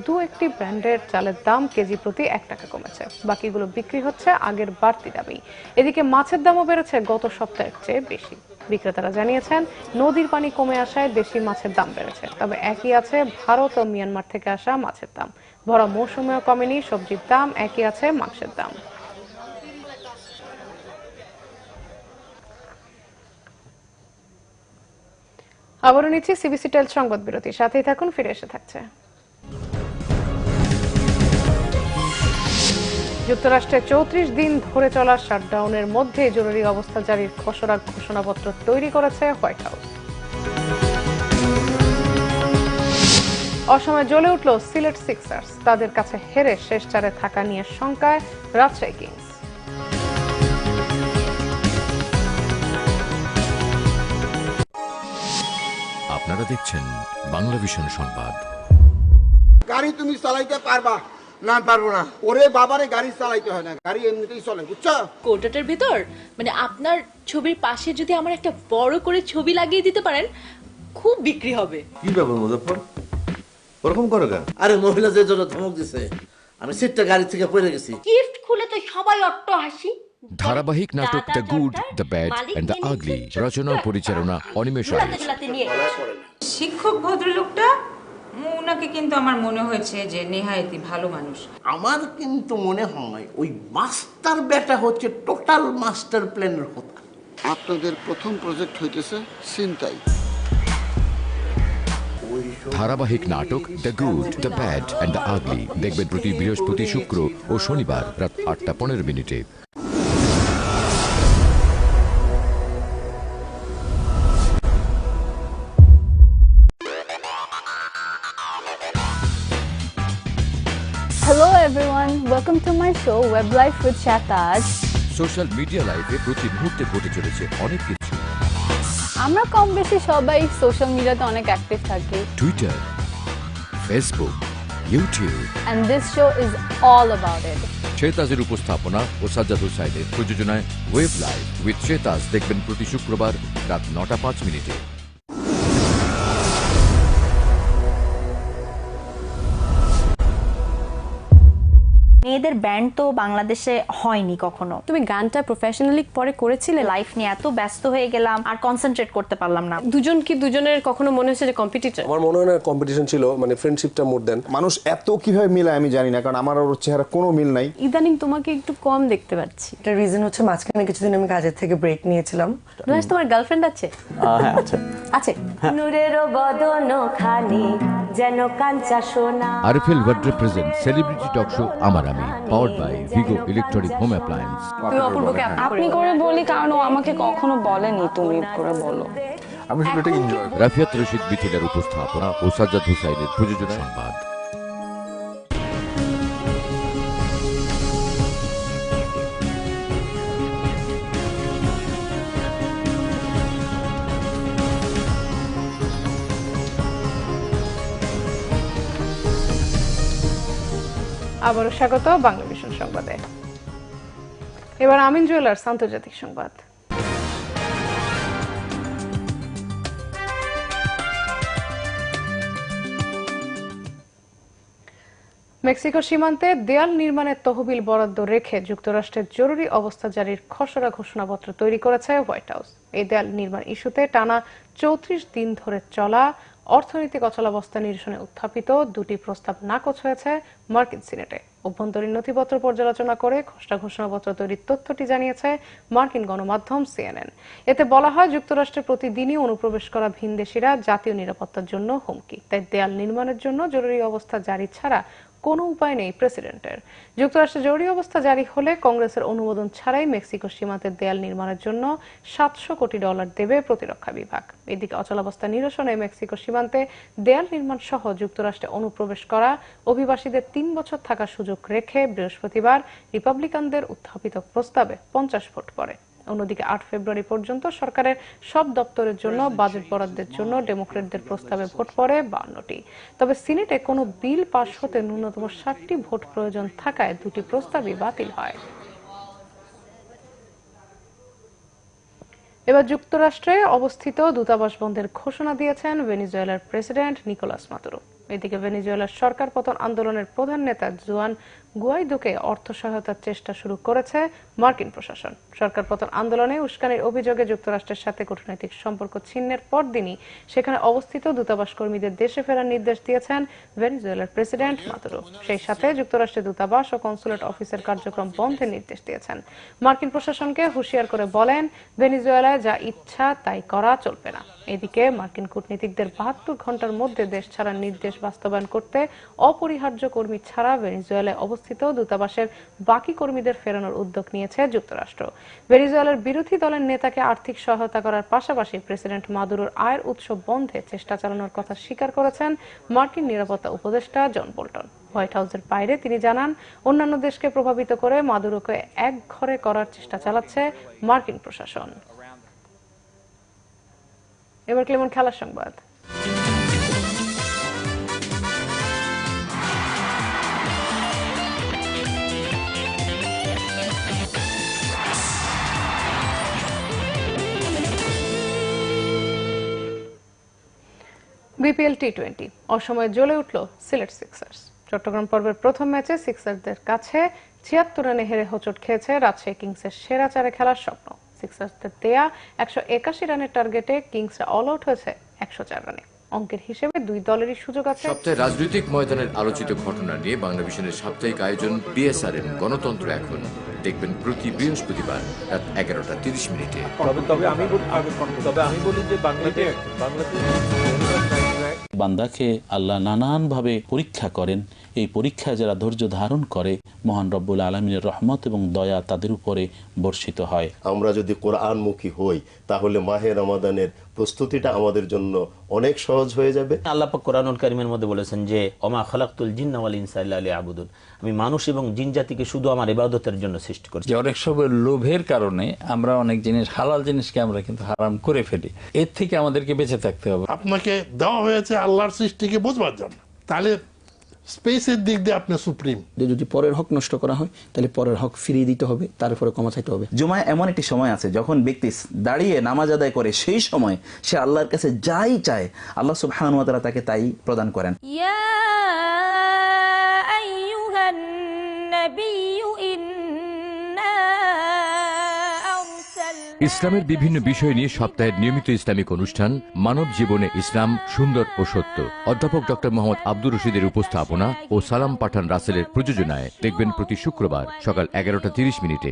2-1টি ব্র্যান্ডের চালের দাম কেজি প্রতি 1 টাকা কমেছে, বাকিগুলো বিক্রি হচ্ছে আগের বাড়তি দামেই। এদিকে মাছের দামও বেড়েছে গত সপ্তাহের চেয়ে বেশি। বিক্রেতারা জানিয়েছেন নদীর পানি কমে আসায় দেশি মাছের দাম বেড়েছে, তবে একই আছে ভারত ও মিয়ানমার থেকে আসা মাছের দাম। ভরা মৌসুমেও কমেনি সবজির দাম, একই আছে মাংসের দাম। আবারও নিচ্ছি সিবিসি টেল সংবাদ বিরতি, সাথেই থাকুন, ফিরে এসে থাকছে। যুক্তরাষ্ট্রে 34 দিন ধরে চলা শাটডাউনের মধ্যে জরুরি অবস্থা জারির খসড়া ঘোষণাপত্র তৈরি করেছে হোয়াইট হাউস। অসময়ে জ্বলে উঠল সিলেট সিক্সার্স, তাদের কাছে হেরে শেষ চারে থাকা নিয়ে শঙ্কায় রাজশাহী কিংস। আপনারা দেখছেন বাংলা ভিশন সংবাদ। গাড়ি তুমি চালাইতে পারবা না? পারবো না। ওরে বাবারে, গাড়ি চালাইতে হয় না, গাড়ি এমনিতেই চলে, বুঝছো? কোটাটার ভেতর মানে আপনার ছবির পাশে যদি আমার একটা বড় করে ছবি লাগিয়ে দিতে পারেন, খুব বিক্রি হবে। কি ব্যাপার মুজফফর, ওরকম করো কেন? আরে মহিলা যে জন্য ধমক দিছে, আমি সিটটা গাড়ি থেকে পড়ে গেছি। গিফট খুলে তো সবাই অট্ট হাসি। ধারাবাহিক নাটক the good, the bad and the ugly, রচনা পরিচালনা অনিমেষ আইচ। শিক্ষক ভদ্রলোকটা, ওনাকে কিন্তু আমার মনে হয়েছে যে নেহায়েতি ভালো মানুষ। আমার কিন্তু মনে হয় ওই মাস্টার বেটা হচ্ছে টোটাল মাস্টার প্ল্যানের কথা। আপনাদের প্রথম প্রজেক্ট হইতেছে ছিনতাই। ধারাবাহিক নাটক the good, the bad and the ugly দেখবেন প্রতি বৃহস্পতি, শুক্র ও শনিবার রাত 8টা 15 Hello everyone, welcome to my show Web Life with Shataz. Social media লাইফে প্রতি মুহূর্তে ঘটে চলেছে অনেক কিছু। আমরা কম বেশি সবাই সোশ্যাল মিডিয়াতে অনেক অ্যাক্টিভ থাকি। Twitter, Facebook, YouTube, and this show is all about it. শেতাজের উপস্থাপনা ও সাজ্জাদ হোসাইনের প্রযোজনায় ওয়েব লাইভ উইথ শেতাজ দেখবেন প্রতি শুক্রবার রাত 9টা 5। মেয়েদের ব্যান্ড তো বাংলাদেশে হয়নি কখনো। তুমি গানটা প্রফেশনালি পরে করেছিলে? লাইফ নিয়ে এত ব্যস্ত হয়ে গেলাম আর কনসেন্ট্রেট করতে পারলাম না। দুজন কি দুজনের কখনো মনে হচ্ছে যে কম্পিটিটর? আমার মনে হয় না কম্পিটিশন ছিল, মানে ফ্রেন্ডশিপটা মোর দেন। মানুষ এত কিভাবে মিলায় আমি জানি না, কারণ আমার ওর চেহারা কোনো মিল নাই। ইদানিং তোমাকে একটু কম দেখতে পাচ্ছি। এটা রিজন হচ্ছে মাঝখানে কিছুদিন আমি কাজের থেকে ব্রেক নিয়েছিলাম। নুহাস, তোমার গার্লফ্রেন্ড আছে? হ্যাঁ আছে। আছে? নূরেরও বদন খানি যেন কাঞ্চা সোনা। RFL world represent celebrity talk show আমার আমি, powered by Vigo electronic home appliance. আপনি করে বলি কারণ ও আমাকে কখনো বলেনি তুমি করে বলো। আমি শুধু এটা এনজয় করি। রাফিয়াত রশিদ মিথিলার উপস্থাপনা ও সাজ্জাদ হোসাইনের প্রযোজনা। সংবাদ। আবারও স্বাগত বাংলা ভিশন সংবাদে। এবার আমিন জুয়েলার্স আন্তর্জাতিক সংবাদ। মেক্সিকো সীমান্তে দেয়াল নির্মাণের তহবিল বরাদ্দ রেখে যুক্তরাষ্ট্রের জরুরি অবস্থা জারির খসড়া ঘোষণাপত্র তৈরি করেছে হোয়াইট হাউস। এই দেয়াল নির্মাণ ইস্যুতে টানা ৩৪ দিন ধরে চলা অর্থনৈতিক অচলাবস্থা নিরসনে উত্থাপিত দুটি প্রস্তাব নাকচ হয়েছে মার্কিন সিনেটে। অভ্যন্তরীণ নথিপত্র পর্যালোচনা করে খসড়া ঘোষণাপত্র তৈরির তথ্যটি জানিয়েছে মার্কিন গণমাধ্যম CNN। এতে বলা হয়, যুক্তরাষ্ট্রে প্রতিদিনই অনুপ্রবেশ করা ভিনদেশিরা জাতীয় নিরাপত্তার জন্য হুমকি। তাই দেয়াল নির্মাণের জন্য জরুরি অবস্থা জারি ছাড়া কোনো উপায় নেই প্রেসিডেন্টের। যুক্তরাষ্ট্রে জরুরি অবস্থা জারি হলে কংগ্রেসের অনুমোদন ছাড়াই মেক্সিকো সীমান্তের দেয়াল নির্মাণের জন্য $700 কোটি দেবে প্রতিরক্ষা বিভাগ। এদিকে অচলাবস্থা নিরসনে মেক্সিকো সীমান্তে দেয়াল নির্মাণ সহ যুক্তরাষ্ট্রে অনুপ্রবেশ করা অভিবাসীদের 3 বছর থাকার সুযোগ রেখে বৃহস্পতিবার রিপাবলিকানদের উত্থাপিত প্রস্তাবে 50 ভোট পড়ে। অন্যদিকে 8 ফেব্রুয়ারি পর্যন্ত সরকারের সব দপ্তরের জন্য বাজেট বরাদ্দের জন্য ডেমোক্র্যাটদের প্রস্তাবে ভোট পড়ে 52টি। তবে সিনেটে কোনো বিল পাশ হতে ন্যূনতম 60টি ভোট প্রয়োজন থাকায় দুটি প্রস্তাবই বাতিল হয়। এবার যুক্তরাষ্ট্রে অবস্থিত দূতাবাস বন্ধের ঘোষণা দিয়েছেন ভেনেজুয়েলার প্রেসিডেন্ট নিকোলাস মাদুরো। এদিকে ভেনেজুয়েলার সরকার পতন আন্দোলনের প্রধান নেতা জুয়ান গুয়াইদোকে অর্থ সহায়তার চেষ্টা শুরু করেছে মার্কিন প্রশাসন। সরকার পতন আন্দোলনে উস্কানির অভিযোগে যুক্তরাষ্ট্রের সাথে কূটনৈতিক সম্পর্ক ছিন্নের পরদিনই সেখানে অবস্থিত দূতাবাস কর্মীদের দেশে ফেরার নির্দেশ দিয়েছেন ভেনেজুয়েলার প্রেসিডেন্ট মাদুরো। সেই সাথে যুক্তরাষ্ট্রের দূতাবাস ও কনসুলেট অফিসের কার্যক্রম বন্ধের নির্দেশ দিয়েছেন। মার্কিন প্রশাসনকে হুঁশিয়ার করে বলেন, ভেনেজুয়েলায় যা ইচ্ছা তাই করা চলবে না। এদিকে মার্কিন কূটনীতিকদের 72 ঘন্টার মধ্যে দেশ ছাড়ার নির্দেশ বাস্তবায়ন করতে অপরিহার্য কর্মী ছাড়া ভেনেজুয়েলায় অবস্থিত দূতাবাসের বাকি কর্মীদের ফেরানোর উদ্যোগ নিয়েছে যুক্তরাষ্ট্র। ভেনেজুয়েলার বিরোধী দলের নেতাকে আর্থিক সহায়তা করার পাশাপাশি প্রেসিডেন্ট মাদুরোর আয়ের উৎস বন্ধে চেষ্টা চালানোর কথা স্বীকার করেছেন মার্কিন নিরাপত্তা উপদেষ্টা জন বোল্টন। হোয়াইট হাউসের বাইরে তিনি জানান, অন্যান্য দেশকে প্রভাবিত করে মাদুরোকে একঘরে করার চেষ্টা চালাচ্ছে মার্কিন প্রশাসন। এবার কেমন খেলার সংবাদ। বিপিএল টি20 অসময়ে জ্বলে উঠল সিলেট সিক্সার্স। চট্টগ্রাম পর্বের প্রথম ম্যাচে সিক্সারদের কাছে 76 রানে হেরে হোঁচট খেয়েছে রাজশাহী কিংসের সেরা চারে খেলার স্বপ্ন। সিক্সার্সদের দেয়া 181 রানের টার্গেটে কিংসরা অল আউট হয়েছে 104 রানে। অঙ্কের হিসেবে দুই দলেরই সুযোগ আছে। সপ্তাহে রাজনৈতিক ময়দানের আলোচিত ঘটনা নিয়ে বাংলা ভিশনের সাপ্তাহিক আয়োজন BSRN গণতন্ত্র এখন দেখবেন প্রতি বৃহস্পতিবার রাত 11টা 30 মিনিটে। তবে আমি বলি যে বাংলাদেশ বান্দাকে আল্লাহ নানানভাবে পরীক্ষা করেন। এই পরীক্ষায় যারা ধৈর্য ধারণ করে মহান রব্বুল আলমিনের রহমত এবং দয়া তাদের উপরে বর্ষিত হয়। আমরা যদি কোরআনমুখী হই তাহলে মাহে রমাদানের প্রস্তুতিটা আমাদের জন্য অনেক সহজ হয়ে যাবে। আল্লাহ পাক কোরআনুল কারীমের মধ্যে বলেছেন যে ওমা খালাকতুল জিন্না ওয়াল ইনসা ইল্লা লিয়াবুদুন, আমি মানুষ এবং জিন জাতিকে শুধু আমার ইবাদতের জন্য সৃষ্টি করেছি। যে অনেক সময় লোভের কারণে আমরা অনেক জিনিস হালাল জিনিসকে আমরা কিন্তু হারাম করে ফেলি। এর থেকে আমাদেরকে বেঁচে থাকতে হবে। আপনাকে দেওয়া হয়েছে আল্লাহর সৃষ্টিকে বুঝবার জন্য, তাহলে স্পেসের দিক দিয়ে আপনি সুপ্রিম। যদি পরের হক নষ্ট করা হয় তাহলে পরের হক ফিরিয়ে দিতে হবে, তারপরে ক্ষমা চাইতে হবে। জুমায় এমন একটি সময় আছে যখন ব্যক্তি দাঁড়িয়ে নামাজ আদায় করে, সেই সময় সে আল্লাহর কাছে যাই চায় আল্লাহ সুবহানাহু ওয়া তাআলা তাকে তাই প্রদান করেন। ইয়া আইয়ুহান নাবিয়্যু ইন্না ইসলামের বিভিন্ন বিষয় নিয়ে সপ্তাহের নিয়মিত ইসলামিক অনুষ্ঠান মানব জীবনে ইসলাম সুন্দর ও সত্য অধ্যাপক ডক্টর মোহাম্মদ আব্দুর রশিদের উপস্থাপনা ও সালাম পাঠান রাসেলের প্রযোজনায় দেখবেন প্রতি শুক্রবার সকাল 11টা 30 মিনিটে।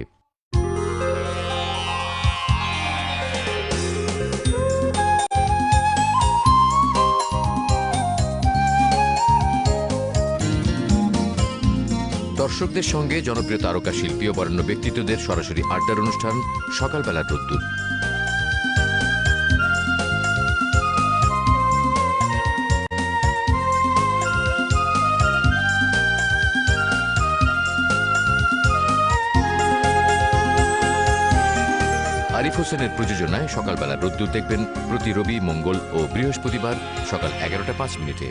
দর্শকদের সঙ্গে জনপ্রিয় তারকা শিল্পী ও বরেণ্য ব্যক্তিত্বদের সরাসরি আড্ডার অনুষ্ঠান সকালবেলা রোদ্দুর। আরিফ হোসেনের প্রযোজনায় সকালবেলা রোদ্দুর দেখবেন প্রতি রবি, মঙ্গল ও বৃহস্পতিবার সকাল 11টা 5 মিনিটে।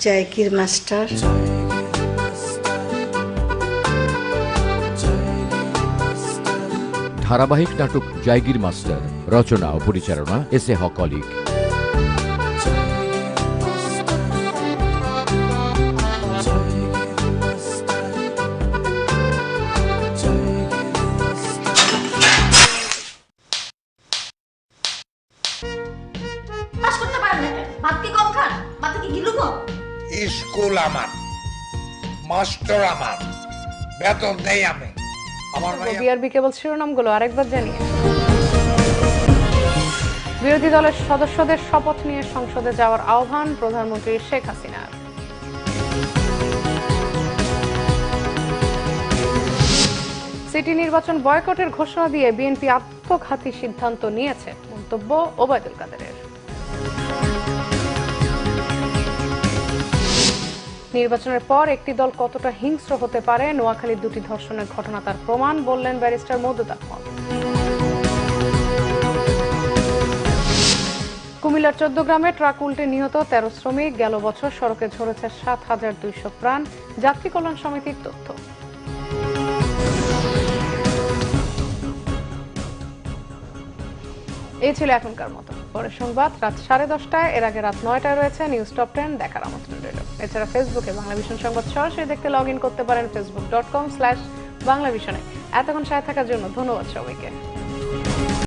জাকির মাস্টার ধারাবাহিক নাটক জায়গির মাস্টার, রচনা ও পরিচালনা এস এ হক অলিক। স্কুল আমার, মাস্টার আমার, বেতন নেই আমি। আমার বিআরবি কেবল শিরোনামগুলো আরেকবার জানিয়ে বিরোধী দলের সদস্যদের শপথ নিয়ে সংসদে যাওয়ার আহ্বান প্রধানমন্ত্রী শেখ হাসিনার। সিটি নির্বাচন বয়কটের ঘোষণা দিয়ে বিএনপি আত্মঘাতী সিদ্ধান্ত নিয়েছে, মন্তব্য ওবায়দুল কাদেরের। নির্বাচনের পর একটি দল কতটা হিংস্র হতে পারে, নোয়াখালীর 2টি ধর্ষণের ঘটনা তার প্রমাণ, বললেন ব্যারিস্টার মওদুদ আহমদ। কুমিল্লার 14 গ্রামে ট্রাক উল্টে নিহত 13 শ্রমিক, গেল বছর সড়কে ঝরেছে 7200 প্রাণ, যাত্রী কল্যাণ সমিতির তথ্য। এই ছিল এখনকার মতো। পরের সংবাদ রাত 10:30টায়, এর আগে রাত 9টায় রয়েছে নিউজ টপ 10 দেখার আমন্ত্রণ রইল। এছাড়া ফেসবুকে বাংলাভিশন সংবাদ সরাসরি দেখতে লগ ইন করতে পারেন facebook.com/বাংলাভিশনে। এতক্ষণ সাথে থাকার জন্য ধন্যবাদ সবাইকে।